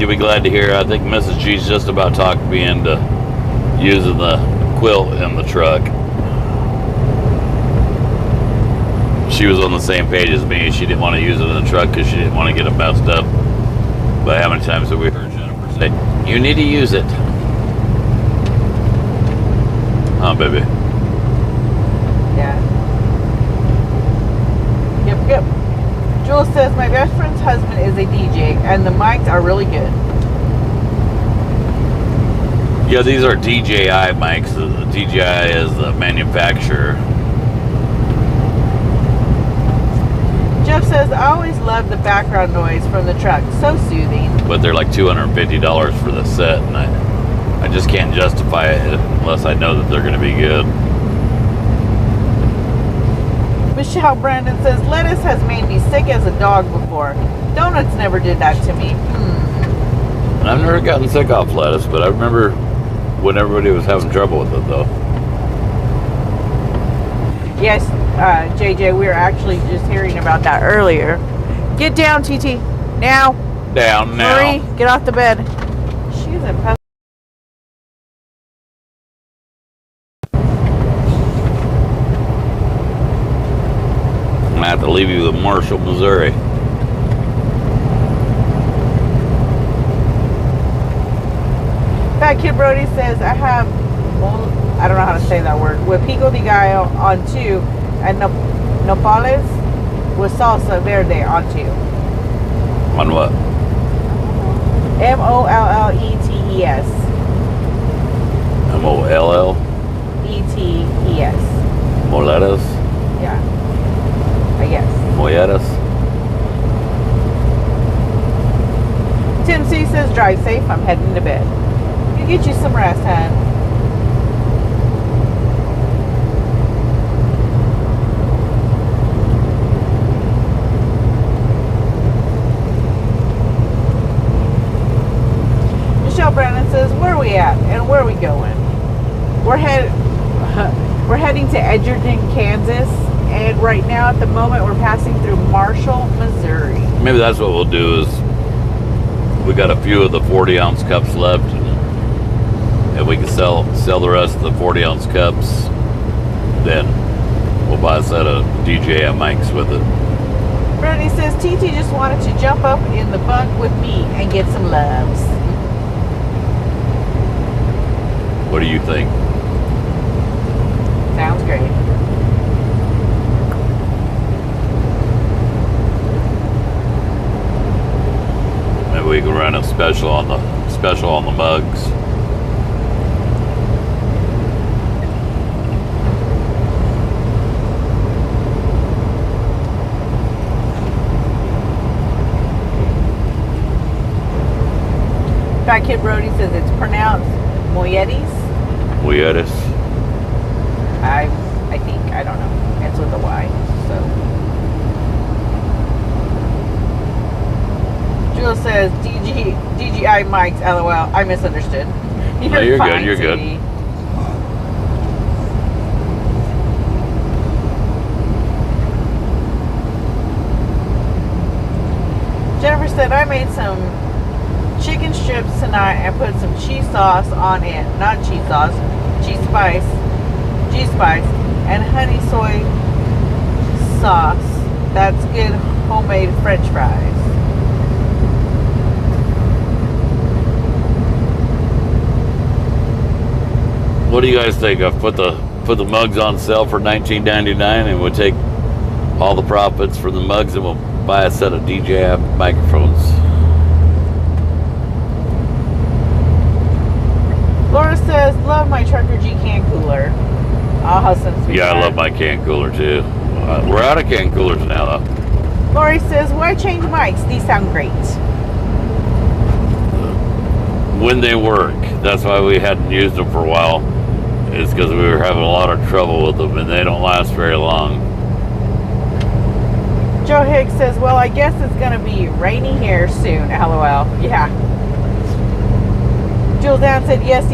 be glad to hear. I think Mrs. G's just about talked me into using the quilt in the truck. She was on the same page as me. She didn't want to use it in the truck because she didn't want to get it messed up. But how many times have we heard Jennifer say, you need to use it? Oh, baby. Yeah. Yep. Jules says, my best friend's husband is a DJ, and the mics are really good. Yeah, these are DJI mics. The DJI is the manufacturer. Jeff says, I always love the background noise from the truck. So soothing. But they're like $250 for the set, and I just can't justify it unless I know that they're going to be good. Michelle Brandon says, lettuce has made me sick as a dog before. Donuts never did that to me. And I've never gotten sick off lettuce, but I remember when everybody was having trouble with it, though. Yes, JJ, we were actually just hearing about that earlier. Get down, TT. Now. Down now. Marie, get off the bed. She's a puzzle. I'm going to have to leave you with Marshall, Missouri. Fat Kid Brody says, I have, I don't know how to say that word, with pico de gallo on 2 and nopales with salsa verde on 2. On what? Molletes. M-O-L-L? E-T-E-S. Moletas? Yeah. I guess. Molletas? Tim C says, drive safe. I'm heading to bed. You get you some rest, hon. Michelle Brennan says, where are we at and where are we going? We're heading to Edgerton, Kansas, and right now at the moment we're passing through Marshall, Missouri. Maybe that's what we'll do is we got a few of the 40-ounce cups left, and we can sell the rest of the 40-ounce cups. Then we'll buy a set of DJI mics with it. Brittany says TT just wanted to jump up in the bunk with me and get some loves. What do you think? Sounds great. Maybe we can run a special on the mugs. Fat Kid Brody says it's pronounced Moyetis. Moyetis. I think, I don't know. It's with a Y. So Jewel says DJI mics, LOL. I misunderstood. No, you're fine, good. You're good. sweetie. Jennifer said I made some chicken strips tonight and put some cheese sauce on it. Not cheese sauce, cheese spice, and honey soy sauce. That's good homemade French fries. What do you guys think? I've put the mugs on sale for $19.99, and we'll take all the profits from the mugs and we'll buy a set of DJI microphones. Laura says, love my Trucker G can cooler. Awesome. Yeah, I love my can cooler too. We're out of can coolers now, though. Lori says, why change mics? These sound great. When they work, that's why we hadn't used them for a while. It's because we were having a lot of trouble with them, and they don't last very long. Joe Higgs says, well, I guess it's going to be rainy here soon. LOL. Yeah. Jules Ann said, yes.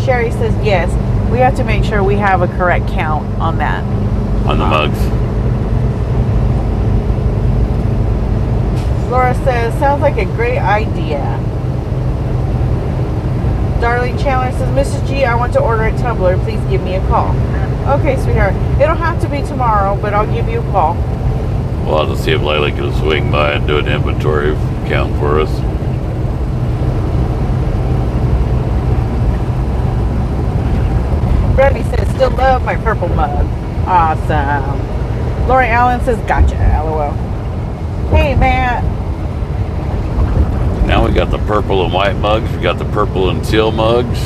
Sherry says, yes. We have to make sure we have a correct count on that. On the mugs. Laura says, sounds like a great idea. Darlene Chandler says, Mrs. G, I want to order a tumbler. Please give me a call. Okay, sweetheart. It'll have to be tomorrow, but I'll give you a call. We'll have to see if Layla can swing by and do an inventory count for us. Brody says, still love my purple mug. Awesome. Lori Allen says, gotcha, LOL. Hey, Matt. Now we got the purple and white mugs. We got the purple and teal mugs.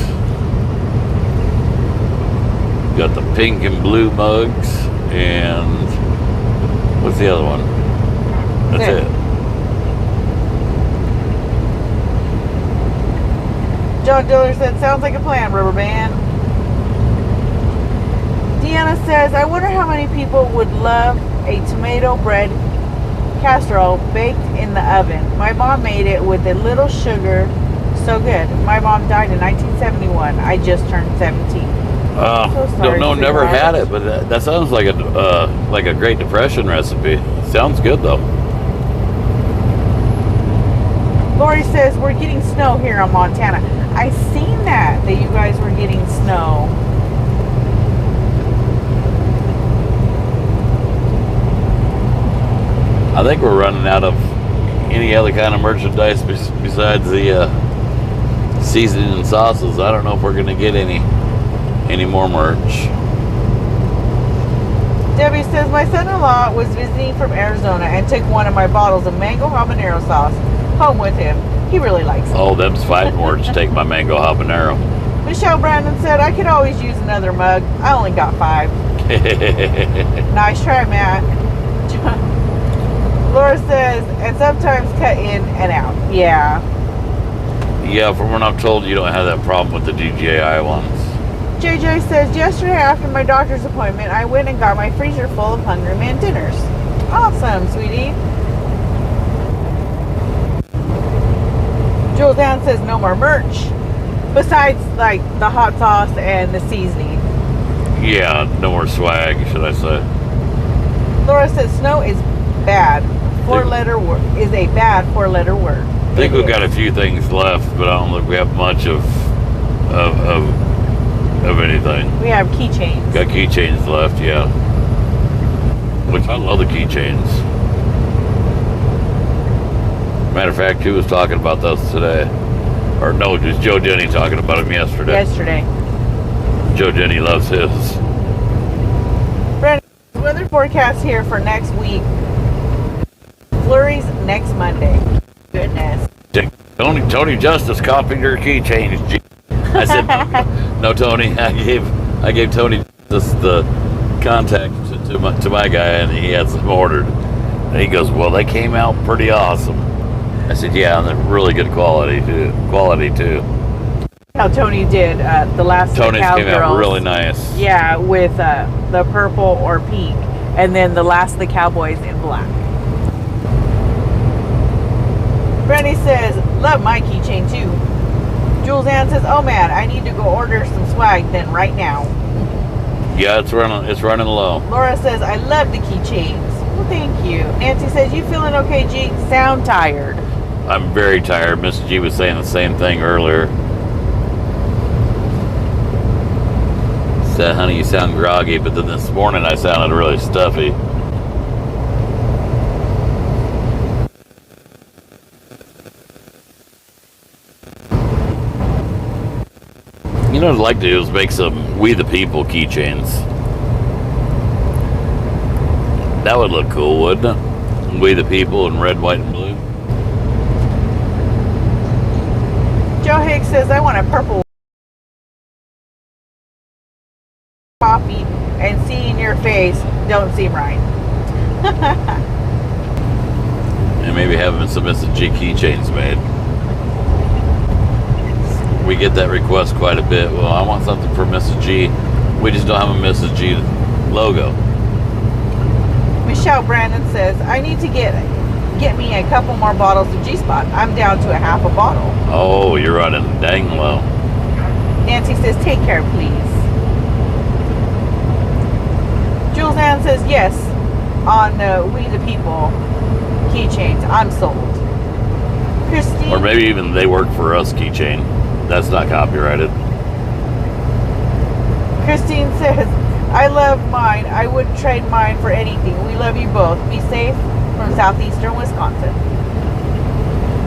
We got the pink and blue mugs. And what's the other one? That's it. John Diller said, sounds like a plan, Rubber Band. Deanna says, I wonder how many people would love a tomato bread casserole baked in the oven. My mom made it with a little sugar. So good. My mom died in 1971. I just turned 17. Don't know, never had it, but that sounds like a Great Depression recipe. Sounds good though. Lori says, we're getting snow here in Montana. I seen that you guys were getting snow. I think we're running out of any other kind of merchandise besides the seasoning and sauces. I don't know if we're going to get any more merch. Debbie says, my son-in-law was visiting from Arizona and took one of my bottles of mango habanero sauce home with him. He really likes it. Oh, them's fighting words. Take my mango habanero. Michelle Brandon said, I could always use another mug. I only got 5. Nice try, Matt. Laura says, and sometimes cut in and out. Yeah. Yeah, from what I'm told, you don't have that problem with the DJI ones. JJ says, yesterday after my doctor's appointment, I went and got my freezer full of Hungry Man dinners. Awesome, sweetie. Jules Down says, no more merch. Besides, like, the hot sauce and the seasoning. Yeah, no more swag, should I say. Laura says snow is bad. Four-letter word is a bad four-letter word. I think we've got a few things left, but I don't think we have much of anything. We have keychains. Got keychains left, yeah. Which I love the keychains. Matter of fact, he was talking about those today. Or no, just Joe Jenny talking about them yesterday. Joe Jenny loves his. Brandon, weather forecast here for next week. Flurries next Monday. Goodness. Tony Justice copied your keychains. I said, no, Tony. I gave Tony the contact to my guy, and he had some ordered. And he goes, well, they came out pretty awesome. I said, yeah, and they're really good quality too. How Tony did the last Tony's came out really nice. Yeah, with the purple or pink, and then the last of the Cowboys in black. Brandy says, love my keychain too. Jules Ann says, oh man, I need to go order some swag then right now. Yeah, it's running low. Laura says, I love the keychains. Well, thank you. Nancy says, you feeling okay, G? Sound tired. I'm very tired. Miss G was saying the same thing earlier. Said, honey, you sound groggy, but then this morning I sounded really stuffy. You know what I'd like to do is make some We the People keychains. That would look cool, wouldn't it? We the People in red, white, and blue. Joe Hicks says, I want a purple coffee and seeing your face don't seem right. And maybe having some Mrs. G keychains made. We get that request quite a bit. Well, I want something for Mrs. G. We just don't have a Mrs. G logo. Michelle Brandon says, I need to get me a couple more bottles of G-Spot. I'm down to a half a bottle. Oh, you're running dang low. Nancy says, take care, please. Jules Ann says, yes, on We the People keychains. I'm sold. Christine. Or maybe even They Work For Us keychain. That's not copyrighted. Christine says, I love mine. I wouldn't trade mine for anything. We love you both. Be safe from southeastern Wisconsin.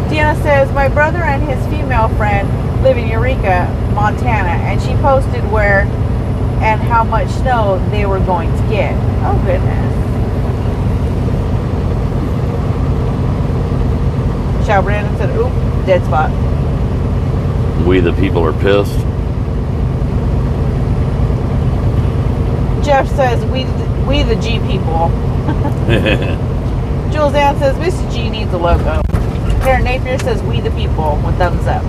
Deanna says, my brother and his female friend live in Eureka, Montana, and she posted where and how much snow they were going to get. Oh, goodness. Michelle Brandon said, oop, dead spot. We the People are pissed. Jeff says, we the G people. Jules Ann says, Mrs. G needs a logo. Karen Napier says, we the people, with thumbs up.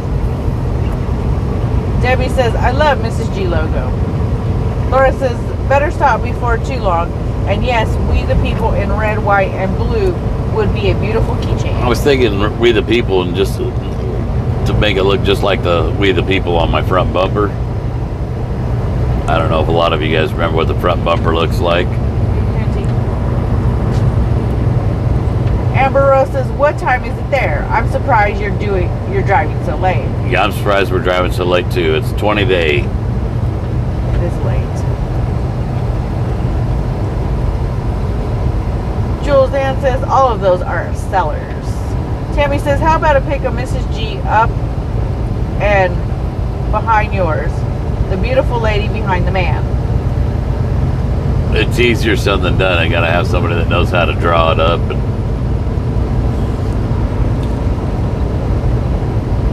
Debbie says, I love Mrs. G logo. Laura says, better stop before too long. And yes, we the people in red, white, and blue would be a beautiful keychain. I was thinking We the People, and just to make it look just like the We the People on my front bumper. I don't know if a lot of you guys remember what the front bumper looks like. Amber Rose says, what time is it there? I'm surprised you're driving so late. Yeah, I'm surprised we're driving so late too. It's 20 to 8. It is late. Jules Ann says, all of those are sellers. Tammy says, how about a pic of Mrs. G up and behind yours? The beautiful lady behind the man. It's easier said than done. I gotta have somebody that knows how to draw it up,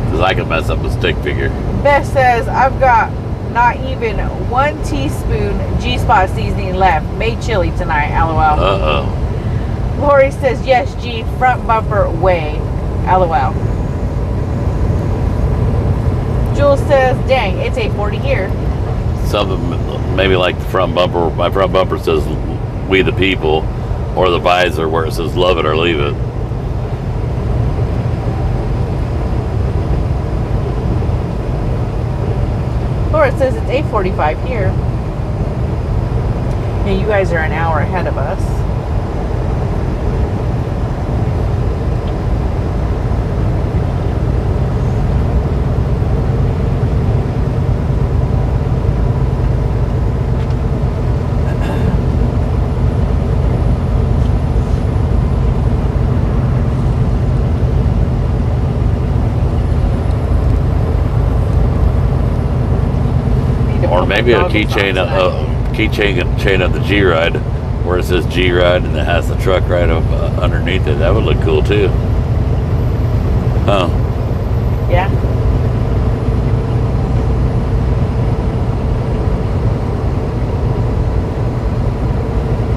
because I can mess up a stick figure. Beth says, I've got not even 1 teaspoon G-Spot seasoning left. Made chili tonight, LOL. Uh-oh. Lori says, yes, G, front bumper way, LOL. Jules says, dang, it's 8:40 here. Something maybe like the front bumper. My front bumper says We the People, or the visor where it says love it or leave it. Laura says it's 8:45 here. Yeah, you guys are an hour ahead of us. Or maybe a keychain of the G Ride, where it says G Ride and it has the truck right up underneath it. That would look cool too. Huh? Yeah.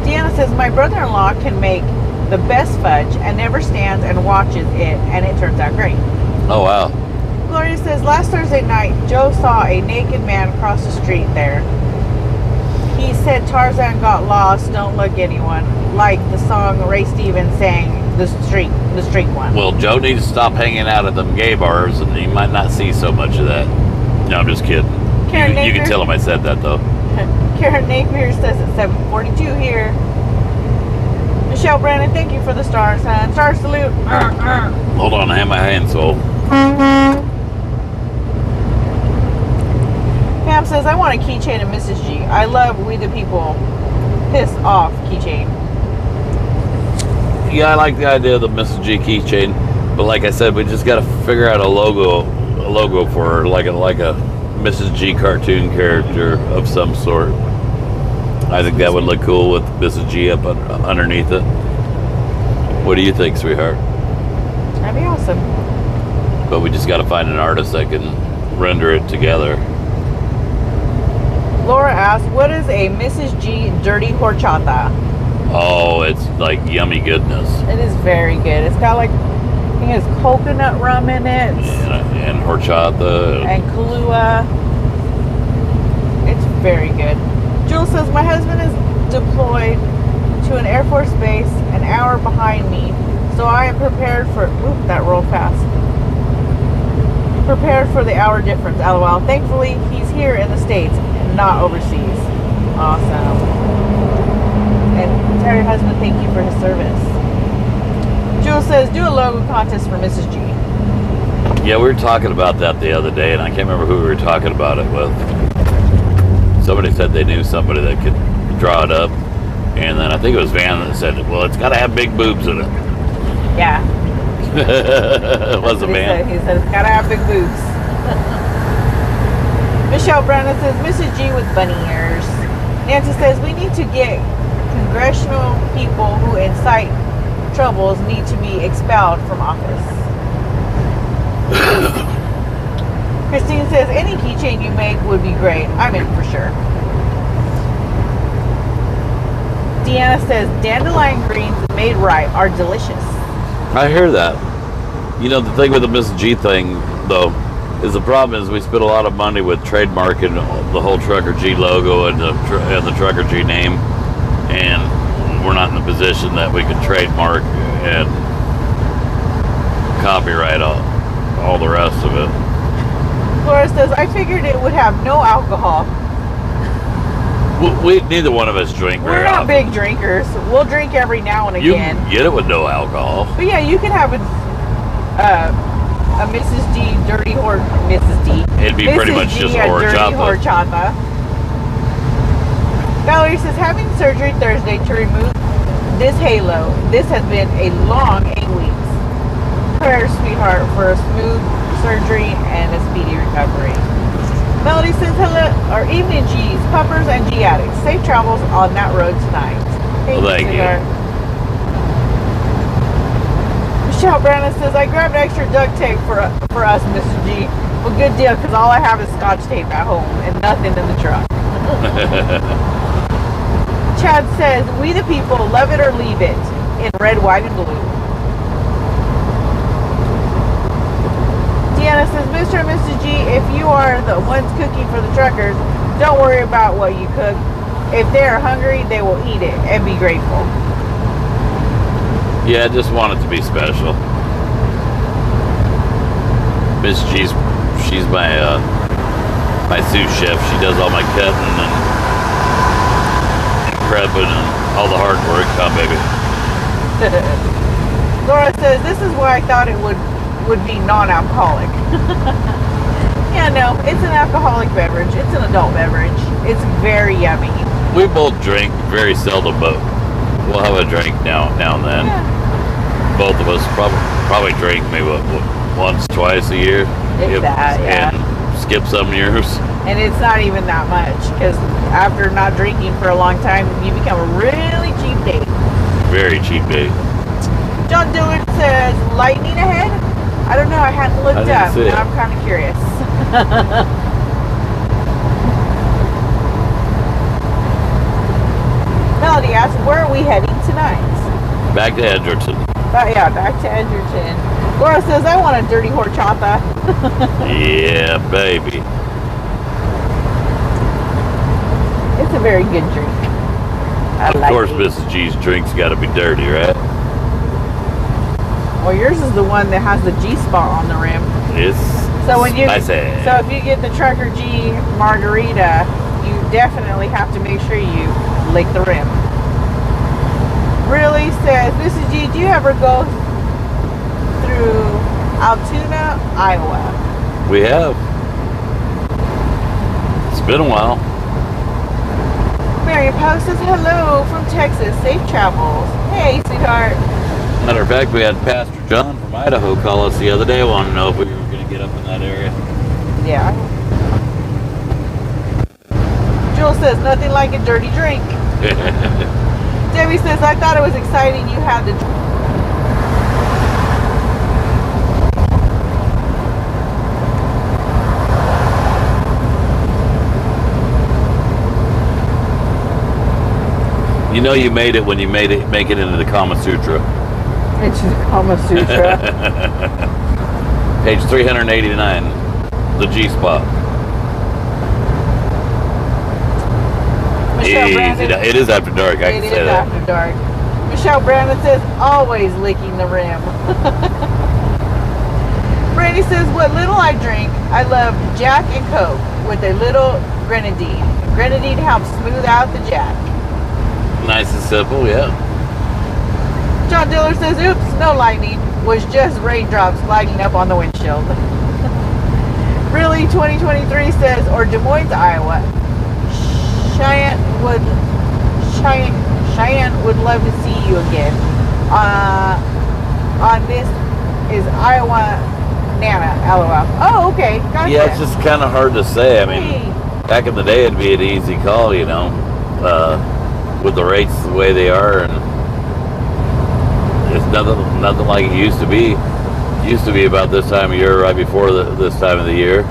Deanna says my brother-in-law can make the best fudge and never stands and watches it, and it turns out great. Oh wow. Gloria says, last Thursday night, Joe saw a naked man cross the street there. He said Tarzan got lost, don't look anyone, like the song Ray Stevens sang, the street one. Well, Joe needs to stop hanging out at them gay bars, and he might not see so much of that. No, I'm just kidding. Karen You can Napier- tell him I said that though. Karen Napier says it's 7:42 here. Michelle Brandon, thank you for the stars, hon. Star salute. Hold on, I have my hand full. Pam says, I want a keychain of Mrs. G. I love We the People Piss Off keychain. Yeah, I like the idea of the Mrs. G keychain, but like I said, we just got to figure out a logo for her, like a Mrs. G cartoon character of some sort. I think that would look cool with Mrs. G up underneath it. What do you think, sweetheart? That'd be awesome. But we just got to find an artist that can render it together. Laura asks, what is a Mrs. G dirty horchata? Oh, it's like yummy goodness. It is very good. It's got like, I think it's coconut rum in it. And horchata. And Kahlua. It's very good. Jules says, my husband is deployed to an Air Force base an hour behind me, so I am prepared for, oop, that rolled fast. Prepared for the hour difference, LOL. Thankfully, he's here in the States and not overseas. Awesome. And tell your husband thank you for his service. Jules says, do a logo contest for Mrs. G. Yeah, we were talking about that the other day, and I can't remember who we were talking about it with. Somebody said they knew somebody that could draw it up, and then I think it was Van that said, well, it's got to have big boobs in it. Yeah. It was a Van. He said it's got to have big boobs. Michelle Brennan says, Mrs. G with bunny ears. Nancy says, we need to get congressional people who incite troubles need to be expelled from office. Christine says, any keychain you make would be great. I'm in for sure. Deanna says, dandelion greens made right are delicious. I hear that. You know, the thing with the Mrs. G thing, though, is the problem is we spend a lot of money with trademarking the whole Trucker G logo and the Trucker G name, and we're not in a position that we can trademark and copyright all the rest of it. Laura says, I figured it would have no alcohol. We neither one of us drink We're very not often. big drinkers. We'll drink every now and You again. can get it with no alcohol. But yeah, you can have a Mrs. D dirty Mrs. D. It'd be pretty much G, just a dirty horchata. horchata. Valerie says, having surgery Thursday to remove this halo. This has been a long 8 weeks. Prayers, sweetheart, for a smooth surgery and a speedy recovery. Melody says, hello, or evening G's, puppers and G addicts. Safe travels on that road tonight. Well, thank you. sweetheart. Michelle Brandon says, I grabbed extra duct tape for us, Mr. G. Well, good deal, because all I have is Scotch tape at home and nothing in the truck. Chad says, we the people, love it or leave it, in red, white, and blue. Deanna says, Mr. and Mrs. G, if you are the ones cooking for the truckers, don't worry about what you cook. If they are hungry, they will eat it and be grateful. Yeah, I just want it to be special. Miss G's, she's my my sous chef. She does all my cutting and prepping and all the hard work. Oh, baby. Laura says, this is why I thought it would be non-alcoholic. Yeah, no, it's an alcoholic beverage. It's an adult beverage. It's very yummy. We both drink very seldom, but we'll have a drink now and then. Yeah. Both of us probably drink maybe once, twice a year. If that, yeah. And skip some years. And it's not even that much, because after not drinking for a long time, you become a really cheap date. Very cheap date. John Dillard says, lightning ahead? I don't know, I hadn't looked up. Now I'm kind of curious. Melody asks, where are we heading tonight? Back to Edgerton. Yeah, back to Edgerton. Laura says, I want a dirty horchata. Yeah, baby. It's a very good drink. Of course, Mrs. G's drink's got to be dirty, right? Well, yours is the one that has the G spot on the rim. It's spicy. So if you get the Trucker G margarita, you definitely have to make sure you lick the rim. Really says, Mrs. G, do you ever go through Altoona, Iowa? We have. It's been a while. Marion Post says, hello from Texas. Safe travels. Hey, sweetheart. Matter of fact, we had Pastor John from Idaho call us the other day. Want to know if we were going to get up in that area. Yeah. Jewel says, nothing like a dirty drink. Debbie says, I thought it was exciting you had the... You know you made it when you make it into the Kama Sutra. Into the Kama Sutra. Page 389, the G-spot. Michelle Brandon, it is after dark, I can say that. It is after dark. Michelle Brandon says, always licking the rim. Brandy says, what little I drink, I love Jack and Coke with a little grenadine. Grenadine helps smooth out the Jack. Nice and simple, yeah. John Diller says, oops, no lightning. Was just raindrops gliding up on the windshield. Really, 2023 says, or Des Moines, Iowa. Cheyenne would love to see you again. On this is Iowa Nana, LOL. Oh, okay. Gotcha. Yeah, it's just kind of hard to say. I mean, back in the day, it'd be an easy call, you know, with the rates the way they are, and it's nothing like it used to be. It used to be about this time of year, right before this time of the year.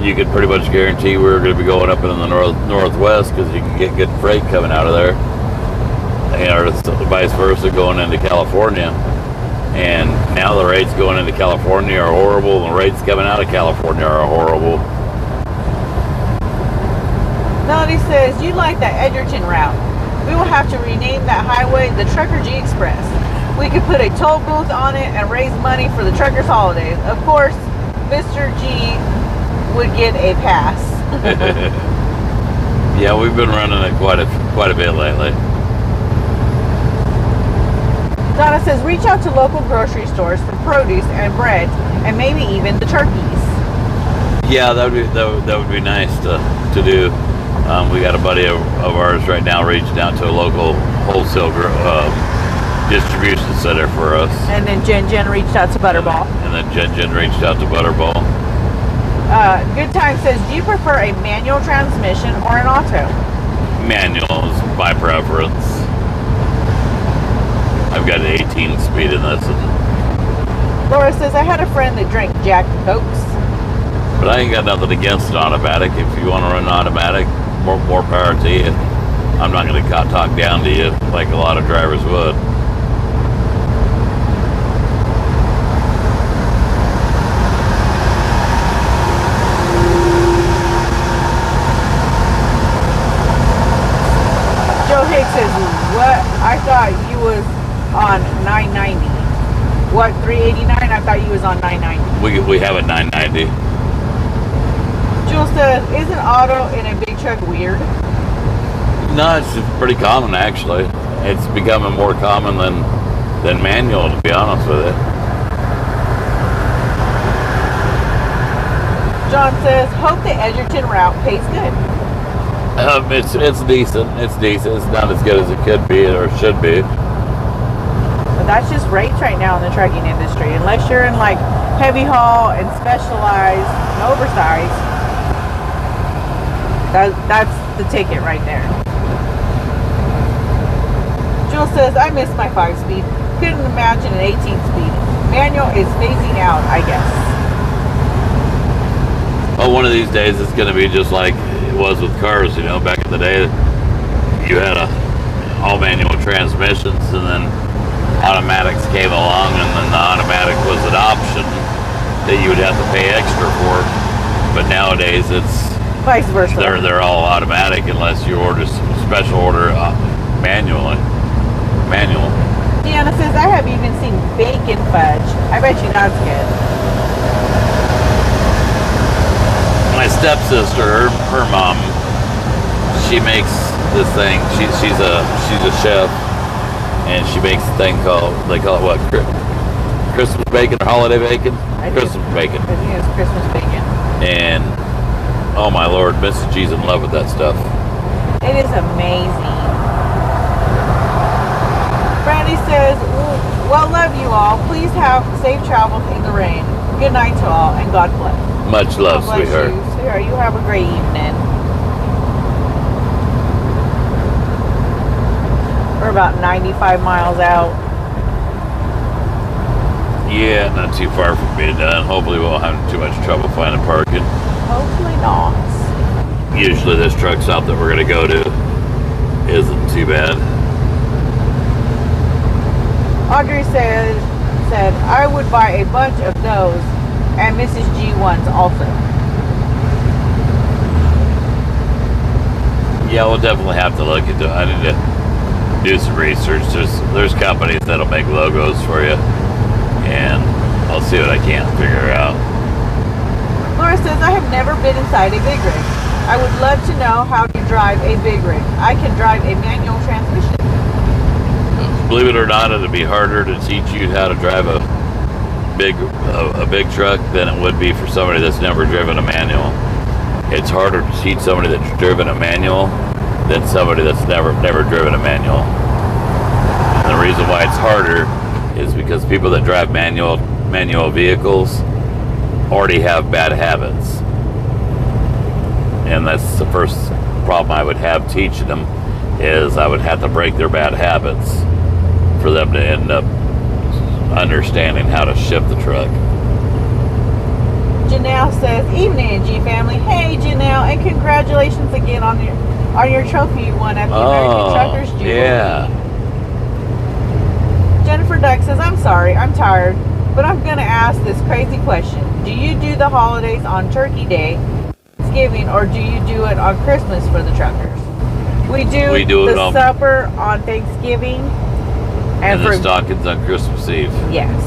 You could pretty much guarantee we were going to be going up in the northwest because you can get good freight coming out of there, or vice versa going into California. And now the rates going into California are horrible, and the rates coming out of California are horrible. Melody says, you like that Edgerton route. We will have to rename that highway the Trucker G Express. We could put a toll booth on it and raise money for the truckers' holidays. Of course, Mr. G would get a pass. Yeah, we've been running it quite a bit lately. Donna says, reach out to local grocery stores for produce and bread, and maybe even the turkeys. Yeah, that would be nice to do. We got a buddy of ours right now reaching out to a local wholesale distribution center for us. And then Jen reached out to Butterball. And then Jen reached out to Butterball. Good Time says, do you prefer a manual transmission or an auto? Manual is my preference. I've got an 18 speed in this. Laura says, I had a friend that drank Jack and Cokes. But I ain't got nothing against an automatic. If you want to run an automatic, more power to you. I'm not going to talk down to you like a lot of drivers would. Joe Hicks says, what? I thought you was on 990. What, 389? I thought you was on 990. We have a 990. Jules says, isn't auto in a big truck weird? No, it's pretty common actually. It's becoming more common than manual, to be honest with you. John says, hope the Edgerton route pays good. It's decent. It's decent. It's not as good as it could be or should be. But that's just rates right now in the trucking industry. Unless you're in like heavy haul and specialized and oversized, that's the ticket right there. Jules says, I miss my 5-speed. Couldn't imagine an 18-speed. Manual is phasing out, I guess. Well, one of these days it's going to be just like it was with cars. You know, back in the day, you had all manual transmissions, and then automatics came along, and then the automatic was an option that you would have to pay extra for. But nowadays it's Vice versa. they're all automatic unless you order special order manual. Deanna says, I have even seen bacon fudge. I bet you that's good. My stepsister, her mom, she makes this thing. She's a chef, and she makes a thing they call it what? Christmas bacon or holiday bacon? Christmas bacon. I think it's Christmas bacon. And oh my Lord, Mrs. G's in love with that stuff. It is amazing. Brandy says, well, love you all. Please have safe travels in the rain. Good night to all, and God bless. Much love, God bless sweetheart. you, sweetheart. You have a great evening. We're about 95 miles out. Yeah, not too far from being done. Hopefully we won't have too much trouble finding parking. Hopefully not. Usually this truck stop that we're going to go to isn't too bad. Audrey said I would buy a bunch of those and Mrs. G ones also. Yeah, we'll definitely have to look into it. I need to do some research. There's companies that'll make logos for you, and I'll see what I can figure out. Laura says, I have never been inside a big rig. I would love to know how to drive a big rig. I can drive a manual transmission. Believe it or not, it'd be harder to teach you how to drive a big truck than it would be for somebody that's never driven a manual. It's harder to teach somebody that's driven a manual than somebody that's never driven a manual. And the reason why it's harder is because people that drive manual vehicles already have bad habits. And that's the first problem I would have teaching them, is I would have to break their bad habits for them to end up understanding how to shift the truck. Janelle says, evening, G family. Hey, Janelle, and congratulations again on your trophy you won at the American Truckers Jubilee. Yeah. Jennifer Duck says, I'm sorry, I'm tired, but I'm going to ask this crazy question. Do you do the holidays on Turkey Day, Thanksgiving, or do you do it on Christmas for the truckers? We do the supper on Thanksgiving. And the stockings on Christmas Eve. Yes.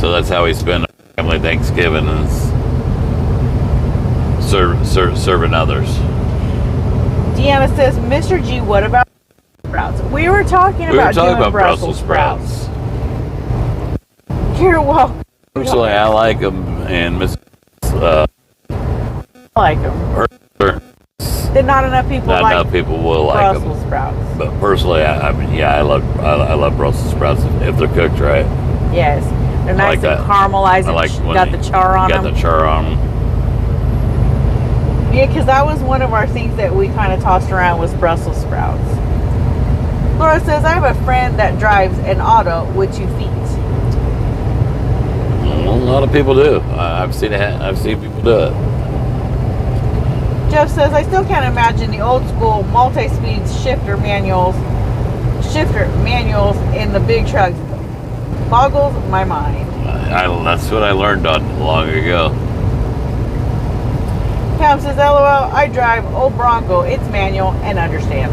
So that's how we spend our family Thanksgiving, is serving others. Deanna says, Mr. G, what about sprouts? We were talking about Brussels sprouts. You're welcome. Personally, I like them, and Miss I like them. Then not enough people not like enough people will like them. Brussels sprouts. But personally, I love Brussels sprouts if they're cooked right. Yes, they're nice and caramelized. I like when got the char on them. Got the char on them. Yeah, because that was one of our things that we kind of tossed around, was Brussels sprouts. Laura says, I have a friend that drives an auto with 2 feet. Well, a lot of people do. I've seen people do it. Jeff says, I still can't imagine the old school multi-speed shifter manuals in the big trucks. Boggles my mind. That's what I learned on long ago. Pam says, LOL, I drive old Bronco. It's manual and understand.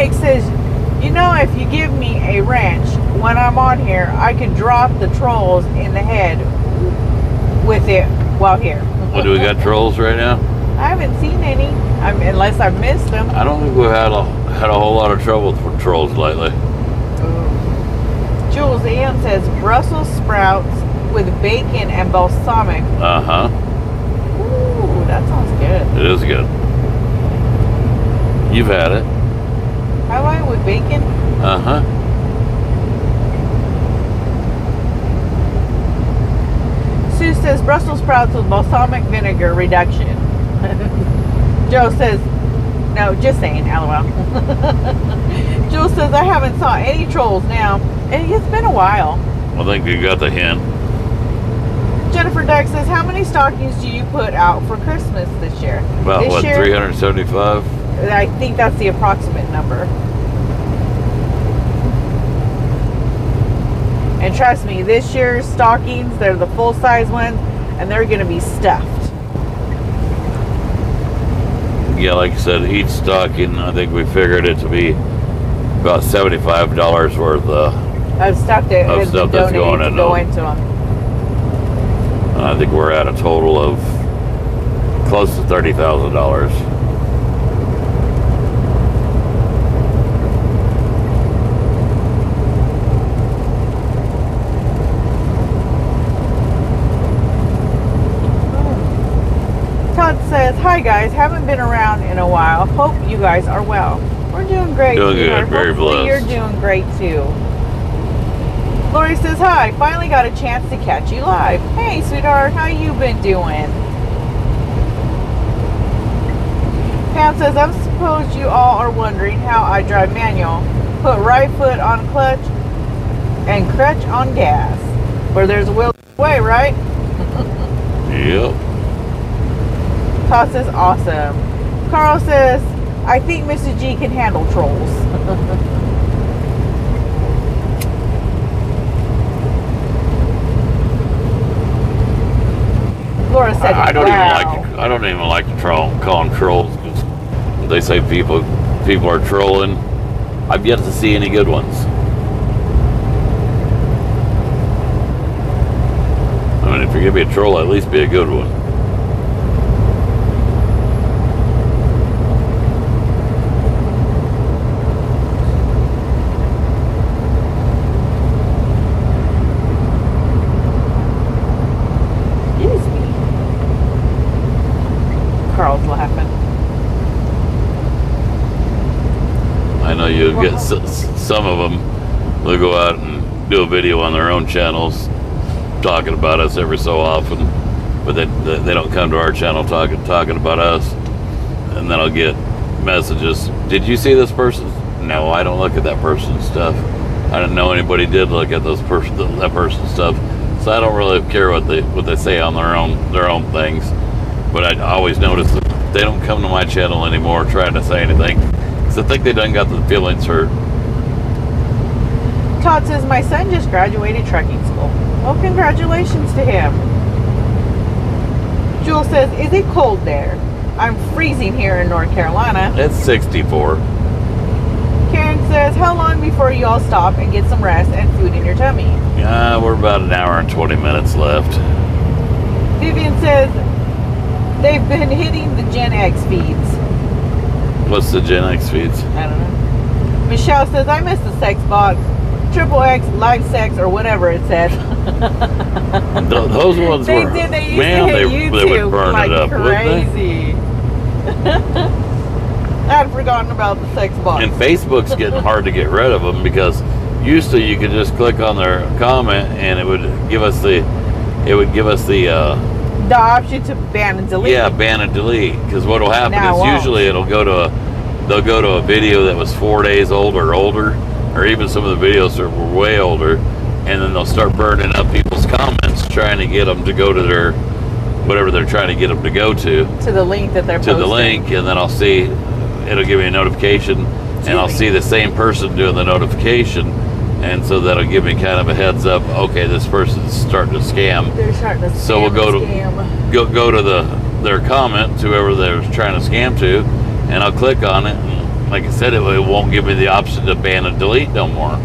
Jake says, you know, if you give me a wrench when I'm on here, I can drop the trolls in the head with it while here. What do we got trolls right now? I haven't seen any, unless I've missed them. I don't think we've had a whole lot of trouble with trolls lately. Jules Ann says Brussels sprouts with bacon and balsamic. Uh-huh. Ooh, that sounds good. It is good. You've had it. Have I with bacon? Uh-huh. Sue says Brussels sprouts with balsamic vinegar reduction. Joe says, no, just saying, LOL. Jules says, I haven't saw any trolls now. And it's been a while. I think you got the hint. Jennifer Duck says, how many stockings do you put out for Christmas this year? About, this what, year, 375? I think that's the approximate number. And trust me, this year's stockings, they're the full-size ones, and they're going to be stuffed. Yeah, like I said, each stocking, I think we figured it to be about $75 worth Of stuff that of has stuff been that's going donated in to go them. into them. I think we're at a total of close to $30,000. Todd says, hi guys, haven't been around in a while. Hope you guys are well. We're doing great. Doing good, sweetheart. very Hopefully blessed. You're doing great too. Lori says, hi, finally got a chance to catch you live. Hey sweetheart, how you been doing? Pam says, I suppose you all are wondering how I drive manual. Put right foot on clutch and crutch on gas. Where there's a will way, right? Yep. Todd says, awesome. Carl says, I think Mrs. G can handle trolls. Laura said, I don't wow. even like to call them trolls because they say people are trolling. I've yet to see any good ones. I mean, if you're gonna be a troll, at least be a good one. Excuse me. Carl's laughing. I know you'll get some of them. They'll go out and do a video on their own channels talking about us every so often, but they don't come to our channel talking about us. And then I'll get messages. Did you see this person? No, I don't look at that person's stuff. I didn't know anybody did look at that person's stuff, so I don't really care what they say on their own things. But I always notice that they don't come to my channel anymore trying to say anything, because I think they done got the feelings hurt. Todd says, my son just graduated trucking school. Well, congratulations to him. Jewel says, is it cold there? I'm freezing here in North Carolina. It's 64. Karen says, how long before you all stop and get some rest and food in your tummy? We're about an hour and 20 minutes left. Vivian says, they've been hitting the Gen X feeds. What's the Gen X feeds? I don't know. Michelle says, I miss the sex box. Triple X, live sex, or whatever it said. Those ones They were, did. They used man, to hit they YouTube would burn like it up, wouldn't they? crazy. I'd forgotten about the sex box. And Facebook's getting hard to get rid of them, because used to you could just click on their comment and it would give us the the option to ban and delete. yeah, ban and delete. Because what'll happen Now it is won't. usually they'll go to a video that was 4 days old or older, or even some of the videos that were way older, and then they'll start burning up people's comments trying to get them to go to their whatever they're trying to get them to go to the link that they're to posting. the link, and then I'll see, it'll give me a notification, and I'll see the same person doing the notification, and so that'll give me kind of a heads up. Okay, this person's starting to scam. They're starting to So we'll go to scam. go to their comment to whoever they're trying to scam to, and I'll click on it, like I said, it won't give me the option to ban and delete no more.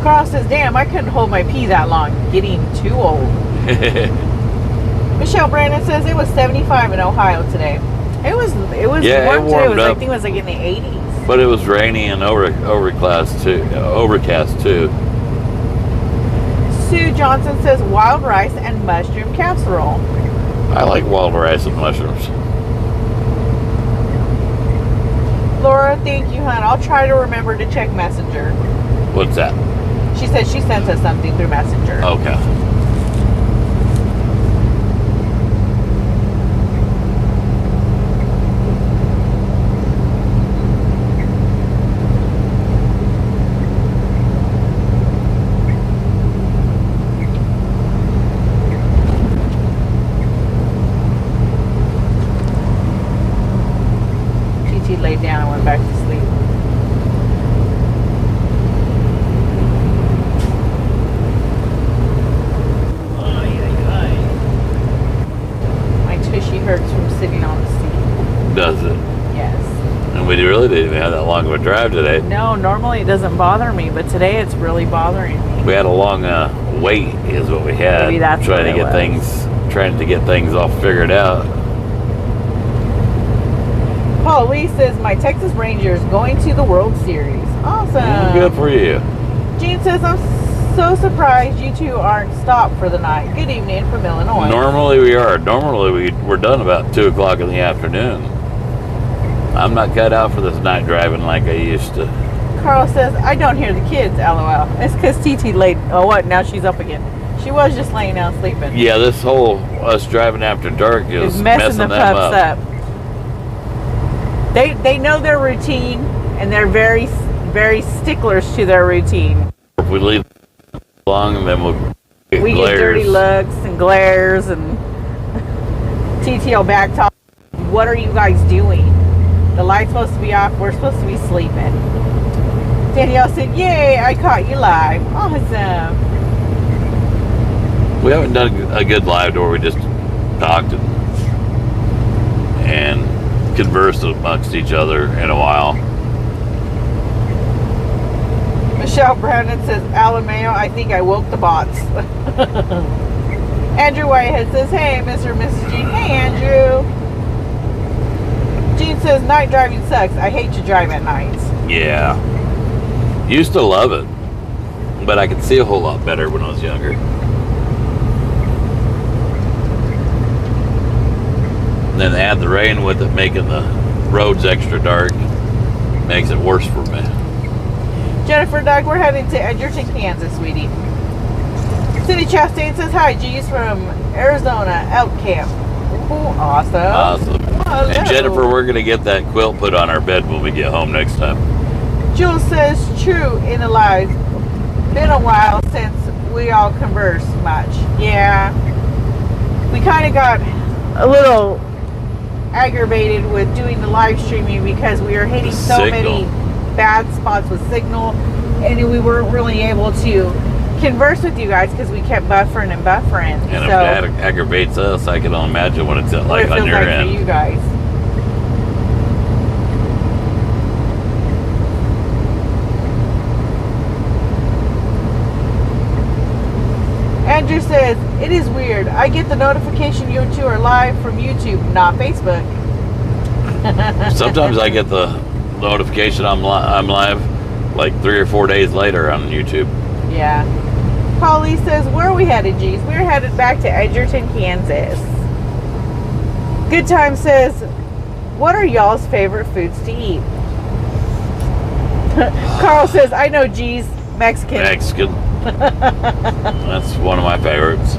Carl says, damn, I couldn't hold my pee that long. Getting too old. Michelle Brandon says it was 75 in Ohio today. It was Yeah, warm it today. It was, warmed I up. think it was like in the 80s. But it was rainy and overcast too. Sue Johnson says wild rice and mushroom casserole. I like wild rice and mushrooms. Laura, thank you, hon. I'll try to remember to check Messenger. What's that? She said she sent us something through Messenger. Okay. TT laid down and went back to sleep. My tushy hurts from sitting on the seat. Does it? Yes. And we really didn't even have that long of a drive today. No, normally it doesn't bother me, but today it's really bothering me. We had a long wait, is what we had. Maybe that's trying what to it get was. trying to get things all figured out. Paul Lee says my Texas Rangers going to the World Series. Awesome. Good for you. Jean says I'm so surprised you two aren't stopped for the night. Good evening from Illinois. Normally we are. Normally we're done about 2 o'clock in the afternoon. I'm not cut out for this night driving like I used to. Carl says I don't hear the kids. LOL. It's because TT laid. Oh, what? Now she's up again. She was just laying down sleeping. Yeah, this whole us driving after dark is It's messing the them pups up. They know their routine, and they're very sticklers to their routine. If we leave long, and then we'll get We glares. get dirty looks and glares, and TT will back talk. What are you guys doing? The light's supposed to be off. We're supposed to be sleeping. Danielle said, "Yay! I caught you live. Awesome." We haven't done a good live where we just talked and conversed amongst each other in a while. Michelle Brandon says, Alameo, I think I woke the bots. Andrew Whitehead says, hey, Mr. and Mrs. Jean. Hey, Andrew. Jean says, night driving sucks. I hate to drive at nights. Yeah. Used to love it, but I could see a whole lot better when I was younger. And then add the rain with it, making the roads extra dark. Makes it worse for me. Jennifer Doug, we're heading to Edgerton, Kansas, sweetie. Cindy Chastain says, hi, G's from Arizona, Elk Camp. Ooh, awesome. Awesome. Hello. And Jennifer, we're going to get that quilt put on our bed when we get home next time. Jules says, true in the lives. Been a while since we all converse much. Yeah. We kind of got a little aggravated with doing the live streaming because we were hitting so Signal. many bad spots with signal, and we weren't really able to converse with you guys because we kept buffering and buffering. And if so that aggravates us, I can imagine what it's what like it on feels your like end. for you guys. Andrew says, it is weird. I get the notification you two are live from YouTube, not Facebook. Sometimes I get the notification I'm live like 3 or 4 days later on YouTube. Yeah. Polly says, where are we headed, G's? We're headed back to Edgerton, Kansas. Good Time says, what are y'all's favorite foods to eat? Carl says, I know, G's, Mexican. Mexican. That's one of my favorites.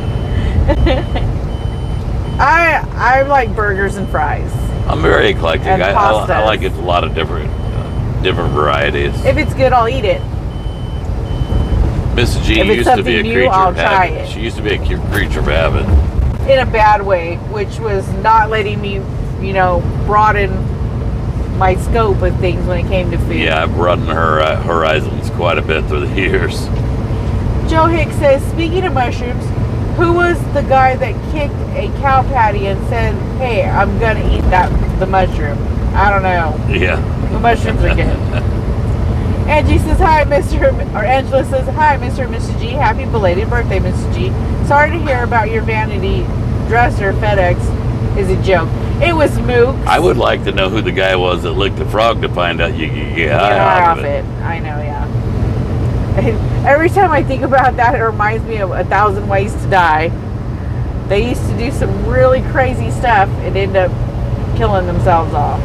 I like burgers and fries. I'm very eclectic. And I pastas. like it a lot of different varieties. If it's good, I'll eat it. Mrs. G If it's used to be a something new, creature I'll of try habit. it. She used to be a creature of habit. In a bad way, which was not letting me, broaden my scope of things when it came to food. Yeah, I've broadened her horizons quite a bit through the years. Joe Hicks says, speaking of mushrooms, who was the guy that kicked a cow patty and said, hey, I'm going to eat the mushroom? I don't know. Yeah. The mushrooms are good. Angie says, hi, or Angela says, hi, Mr. and Mrs. G. Happy belated birthday, Mrs. G. Sorry to hear about your vanity dresser. FedEx is a joke. It was Mook. I would like to know who the guy was that licked the frog to find out you could get high off of it. I know, yeah. Every time I think about that, it reminds me of 1,000 Ways to Die. They used to do some really crazy stuff and end up killing themselves off.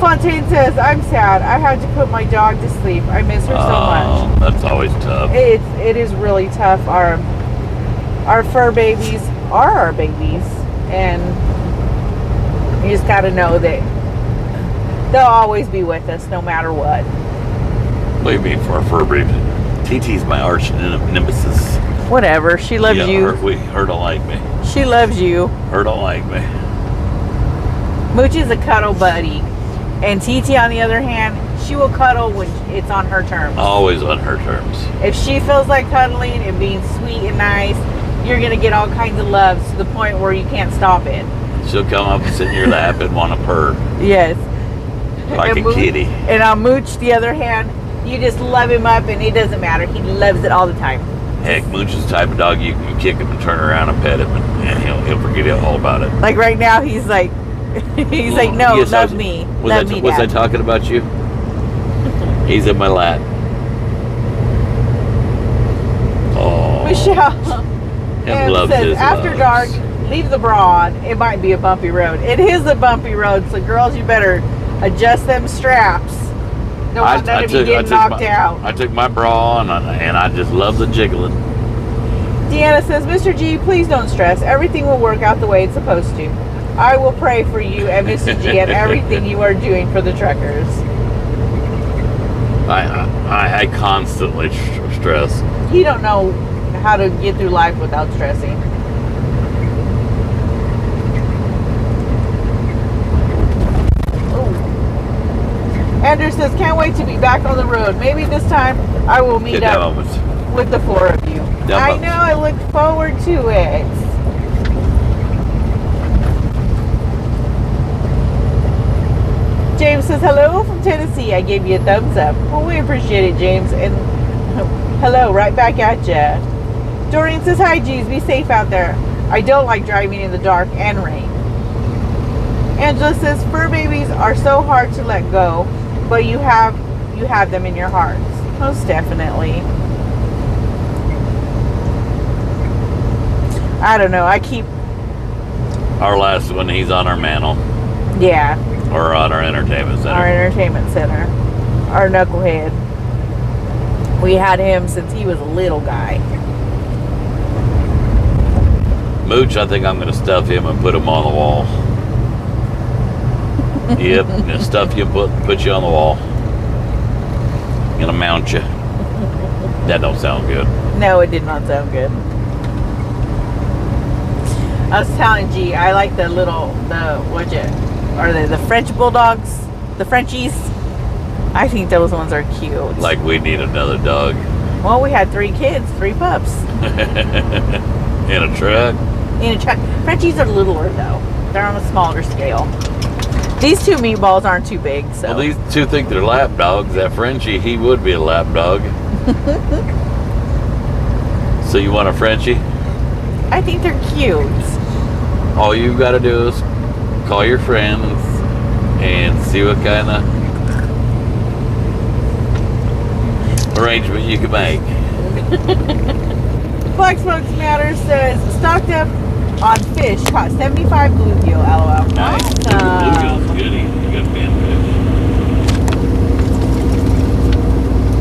Fontaine says, I'm sad. I had to put my dog to sleep. I miss her so much. That's always tough. It is really tough. Our fur babies are our babies, and you just got to know that they'll always be with us no matter what. What do you mean for our fur baby? TT's my arch nemesis. Whatever. She loves you. Her don't like me. She loves you. Her don't like me. Mooch is a cuddle buddy. And TT, on the other hand, she will cuddle when it's on her terms. Always on her terms. If she feels like cuddling and being sweet and nice, you're going to get all kinds of loves to the point where you can't stop it. She'll come up and sit in your lap and want to purr. Yes. Like a kitty. And on Mooch, the other hand, you just love him up and it doesn't matter. He loves it all the time. Heck, Mooch is the type of dog you can kick him and turn around and pet him and he'll forget all about it. Like right now, he's like, no, yes, love me. Love me, Was I Dad. talking about you? He's in my lap. Oh. Michelle Him loves says, his after loves. dark, leave the bra on. It might be a bumpy road. It is a bumpy road, so girls, you better adjust them straps. Don't want none of you getting knocked out. I took my bra on and I just love the jiggling. Deanna says, Mr. G, please don't stress. Everything will work out the way it's supposed to. I will pray for you and Mr. G and everything you are doing for the truckers. I constantly stress. He don't know how to get through life without stressing. Ooh. Andrew says, can't wait to be back on the road. Maybe this time I will meet up with the four of you. I know, I look forward to it. James says, hello from Tennessee. I gave you a thumbs up. Well, we appreciate it, James. And hello, right back at ya. Dorian says, hi, G's. Be safe out there. I don't like driving in the dark and rain. Angela says, fur babies are so hard to let go, but you have them in your hearts. Most definitely. I don't know. Our last one, he's on our mantle. Yeah. Or on our entertainment center. Our entertainment center. Our knucklehead. We had him since he was a little guy. Mooch, I think I'm going to stuff him and put him on the wall. Yep, I'm going to stuff you and put you on the wall. I'm going to mount you. That don't sound good. No, it did not sound good. I was telling G, I like the French bulldogs, the Frenchies. I think those ones are cute. Like we need another dog. Well, we had 3 kids, 3 pups. In a truck? In a truck. Frenchies are littler though. They're on a smaller scale. These 2 meatballs aren't too big, so. Well, these 2 think they're lap dogs. That Frenchie, he would be a lap dog. So you want a Frenchie? I think they're cute. All you got to do is call your friends and see what kind of arrangement you can make. Black Smokes Matter says, stocked up on fish, caught 75 bluegill, LOL. Nice. Awesome. Bluegill's good. He's a good fanfish.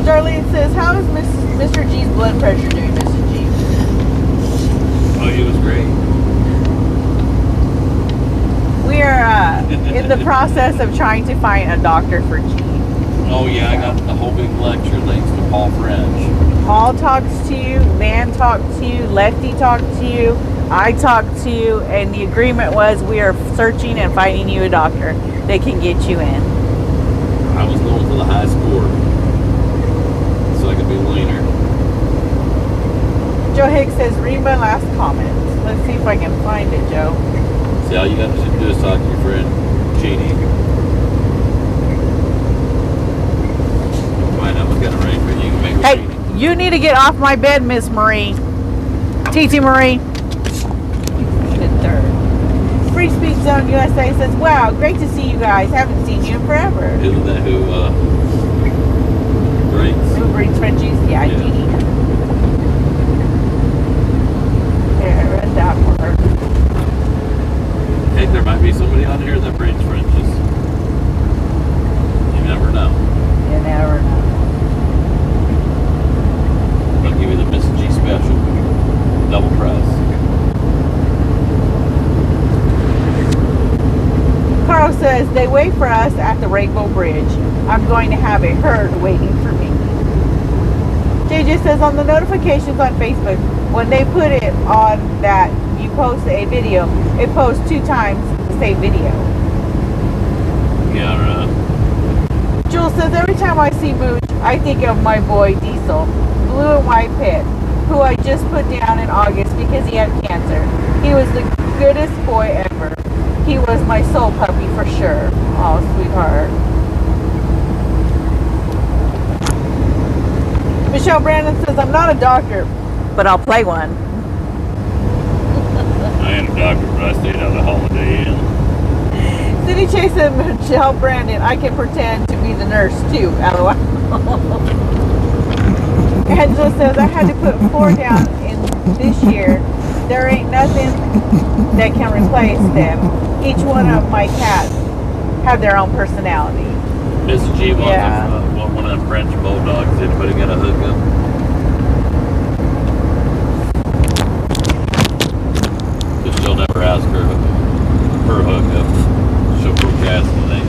Darlene says, how is Mr. G's blood pressure doing, Mr. G? Oh, he was great. We are in the process of trying to find a doctor for G. Oh, yeah, I got the whole big lecture thanks to Paul French. Paul talks to you, Van talked to you, Lefty talked to you, I talked to you, and the agreement was we are searching and finding you a doctor that can get you in. I was going for the high score so I could be leaner. Joe Hicks says, read my last comment. Let's see if I can find it, Joe. See, all you got to do is talk to your friend Jeannie. You need to get off my bed, Miss Marie. TT Marie. The third. Free Speech Zone USA says, wow, great to see you guys. Haven't seen you in forever. Isn't that who breeds? Who breeds Frenchies? Yeah, Yeah. Dee Dee. Yeah, I read that part. Hey, there might be somebody on here that breeds Frenchies. You never know. You never know. I'll give you the Miss G special. Double price. Carl says they wait for us at the Rainbow Bridge. I'm going to have a herd waiting for me. JJ says on the notifications on Facebook, when they put it on that you post a video, it posts 2 times the same video. Yeah, I don't know. Jules says every time I see Mooch, I think of my boy Diesel, blue and white pit, who I just put down in August because he had cancer. He was the goodest boy ever. He was my soul puppy for sure. Oh, sweetheart. Michelle Brandon says, I'm not a doctor, but I'll play one. I ain't a doctor, but I stayed out of Holiday Inn. City Chase and Michelle Brandon, I can pretend to be the nurse too, LOL. Angela says, I had to put 4 down in this year. There ain't nothing that can replace them. Each one of my cats have their own personality. Miss G wants Yeah. one of them French bulldogs in, but he got a hookup. Because she'll never ask her hookup. She'll procrastinate.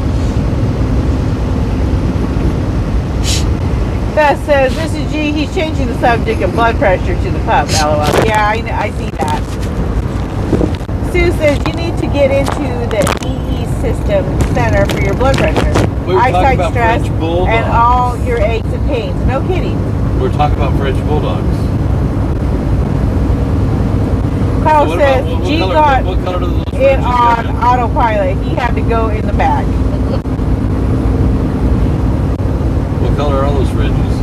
Beth says, Mrs. G, he's changing the subject of blood pressure to the pup, LOL. Yeah, I see that. Sue says, you need to get into the EE system center for your blood pressure, We were talking eyesight about stress, French bulldogs. and all your aches and pains. No kidding. We're talking about French bulldogs. Carl What says, about- G color, got what color do those it Frenchies on got in? autopilot. He had to go in the back. What color are all those Frenchies?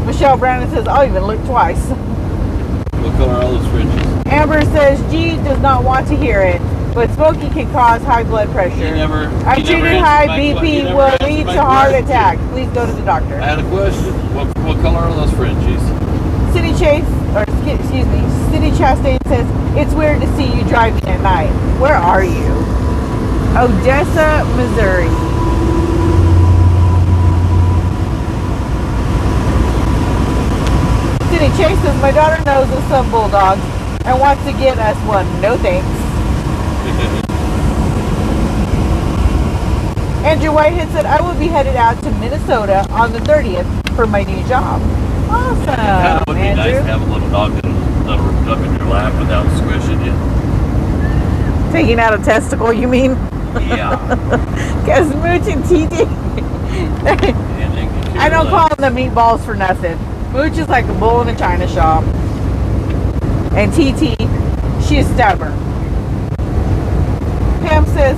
Michelle Brandon says, I'll even look twice. What color are all those Frenchies? Amber says, G does not want to hear it, but smoking can cause high blood pressure. You never Untreated answered high my BP never will answered lead my to heart question. attack. Please go to the doctor. I had a question. What color are those Frenchies? City Chase, or excuse me, City Chastain says, it's weird to see you driving at night. Where are you? Odessa, Missouri. City Chase says, my daughter knows of some bulldogs and wants to get us one. No thanks. Andrew Whitehead said, I will be headed out to Minnesota on the 30th for my new job. Awesome, It would be nice to Andrew. have a little dog that'll up in your lap without squishing you. Taking out a testicle, you mean? Yeah. Because Mooch and TT, And they can I don't your call lap. them the meatballs for nothing. Mooch is like a bull in a china shop. And TT, she is stubborn. Pam says,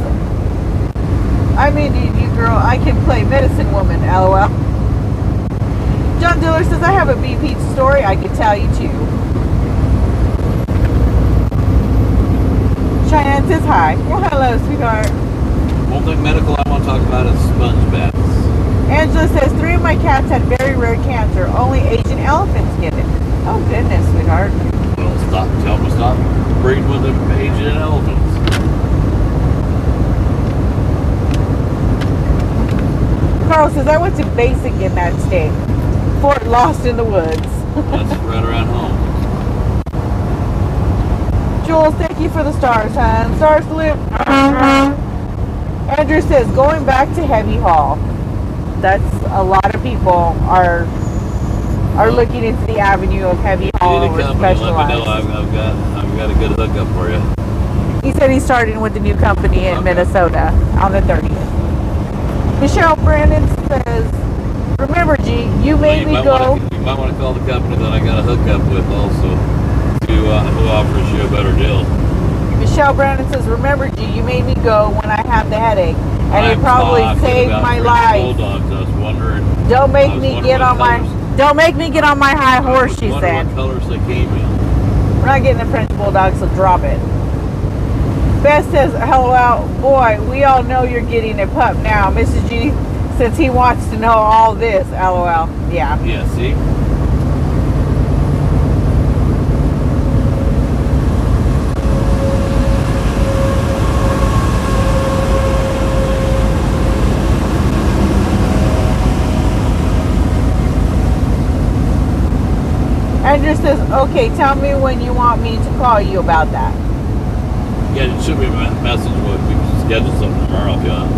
I'm Indian, you girl. I can play medicine woman, LOL. John Diller says, I have a BP story I can tell you too. Cheyenne says hi. Well, hello, sweetheart. One thing medical I want to talk about is sponge baths. Angela says, 3 of my cats had very rare cancer. Only Asian elephants get it. Oh, goodness, sweetheart. Well, tell them to stop breeding with them Asian elephants. Carl says, I went to basic in that state. Fort Lost in the Woods. That's right around home. Jules, thank you for the stars, hon. Stars to live. Andrew says, going back to heavy haul. That's a lot of people are looking into the avenue of heavy haul You need or a company, let me know. specialized. I've got a good hookup for you. He said he's starting with the new company in Okay. Minnesota on the 30th. Michelle Brandon says, remember, G, you made me go. You might want to call the company that I got a hookup with also, who offers you a better deal. Michelle Brandon says, remember, G, you made me go when I have the headache. And it probably talking saved about my French life. Bulldogs. I was wondering. Don't make I was me wondering get what on my colors- don't make me get on my high horse, she I wonder said. what colors they came in. We're not getting a French bulldog, so drop it. Beth says, "LOL, boy, we all know you're getting a pup now, Mrs. G, since he wants to know all this." LOL. Yeah. Yeah, see? Andrew says, "Okay, tell me when you want me to call you about that." Yeah, it should be a message. We can schedule something tomorrow if you want.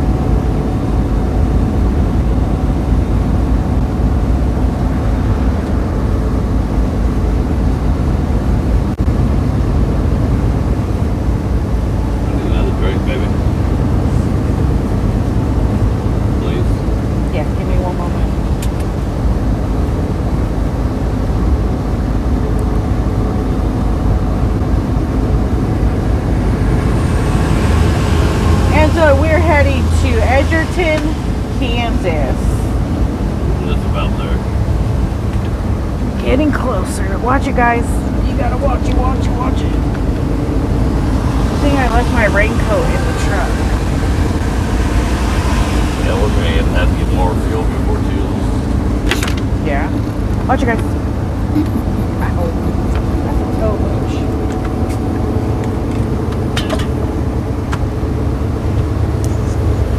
Another drink, baby. Please. Yeah, give me one moment. Angela, we're heading to Edgerton, Kansas. Just about there. Getting closer. Watch it, guys. You gotta watch it, watch it, watch it. I think I left my raincoat in the truck. Yeah, we're going to have to get more fuel before too long. Yeah. Watch it, guys. Ow. That's a toe bush.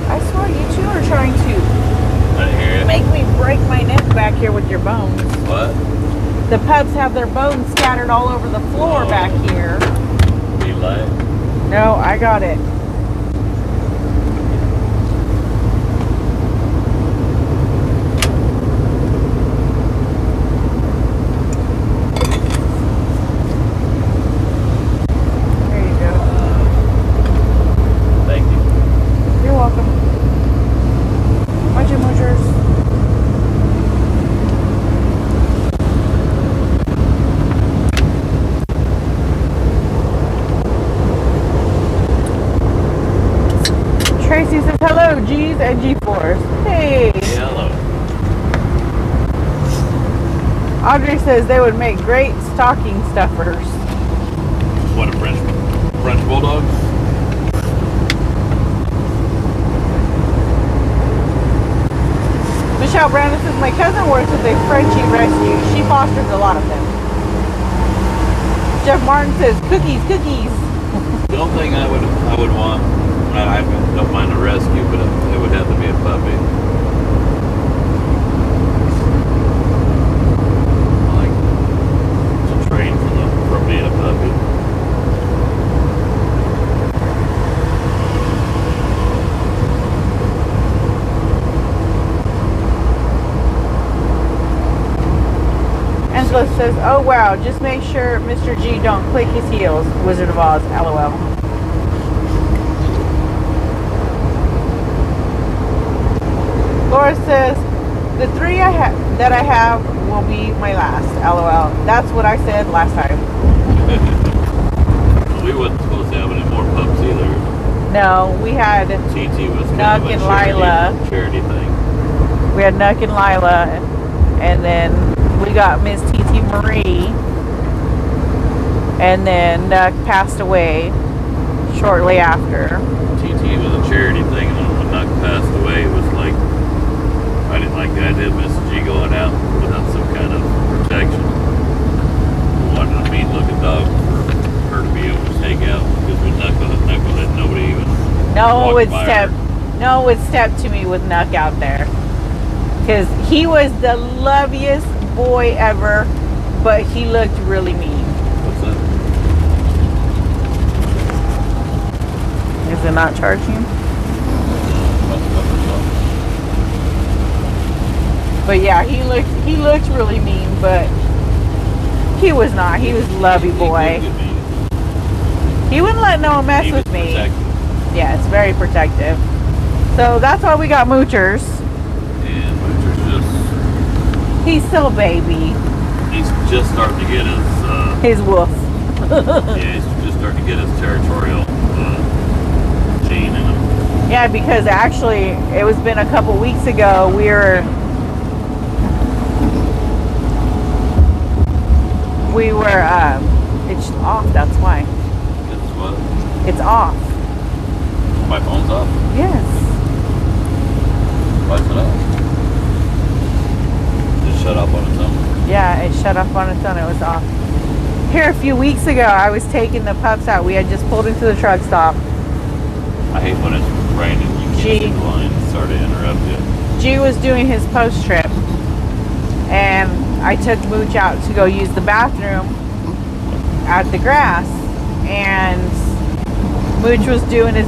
I swear you two are trying to I didn't hear you. make me break my neck back here with your bones. What? The pups have their bones scattered all over the floor Oh. back here. Be light. No, I got it. There you go. Thank you. You're welcome. Watch your moochers. Tracy says, "Hello, G's and G4s." Hey. Hello. Audrey says they would make great stocking stuffers. What, a French Bulldog? Michelle Brandon says, "My cousin works with a Frenchie rescue. She fosters a lot of them." Jeff Martin says, "Cookies, cookies." The only thing I would want, I don't mind a rescue, but it would have to be a puppy. I like to train from being a puppy. Angela says, "Oh wow, just make sure Mr. G don't click his heels." Wizard of Oz, LOL. Laura says, "The three that I have will be my last." LOL. That's what I said last time. We wasn't supposed to have any more pups either. No, we had TT was kind Nuck of a and charity, Lila. charity thing. we had Nuck and Lila, and then we got Miss TT Marie, and then Nuck passed away shortly after. TT was a charity thing, and then when Nuck passed away, it was like, I didn't like the idea of Mrs. G going out without some kind of protection. I wanted a mean looking dog for her to be able to take out, because with Nuck would let nobody even No one walk would by step. her. No one would step to me with Nuck out there, because he was the loveliest boy ever, but he looked really mean. What's that? Is it not charging? But yeah, he looked really mean, but he was not. He was a lovey boy. He wouldn't let no one mess with me. Yeah, it's very protective. So that's why we got Moochers. And Moocher's just, He's still a baby. he's just starting to get his, His wolf. yeah, he's just starting to get his territorial gene in him. Yeah, because actually, it was been a couple weeks ago. We were. It's off. That's why. It's what? It's off. My phone's off? Yes. Why's it off? Just shut off on its own. Yeah, it shut off on its own. It was off. Here a few weeks ago, I was taking the pups out. We had just pulled into the truck stop. I hate when it's raining. You can't see the line. Sorry to interrupt you. G was doing his post trip, and I took Mooch out to go use the bathroom at the grass, and Mooch was doing his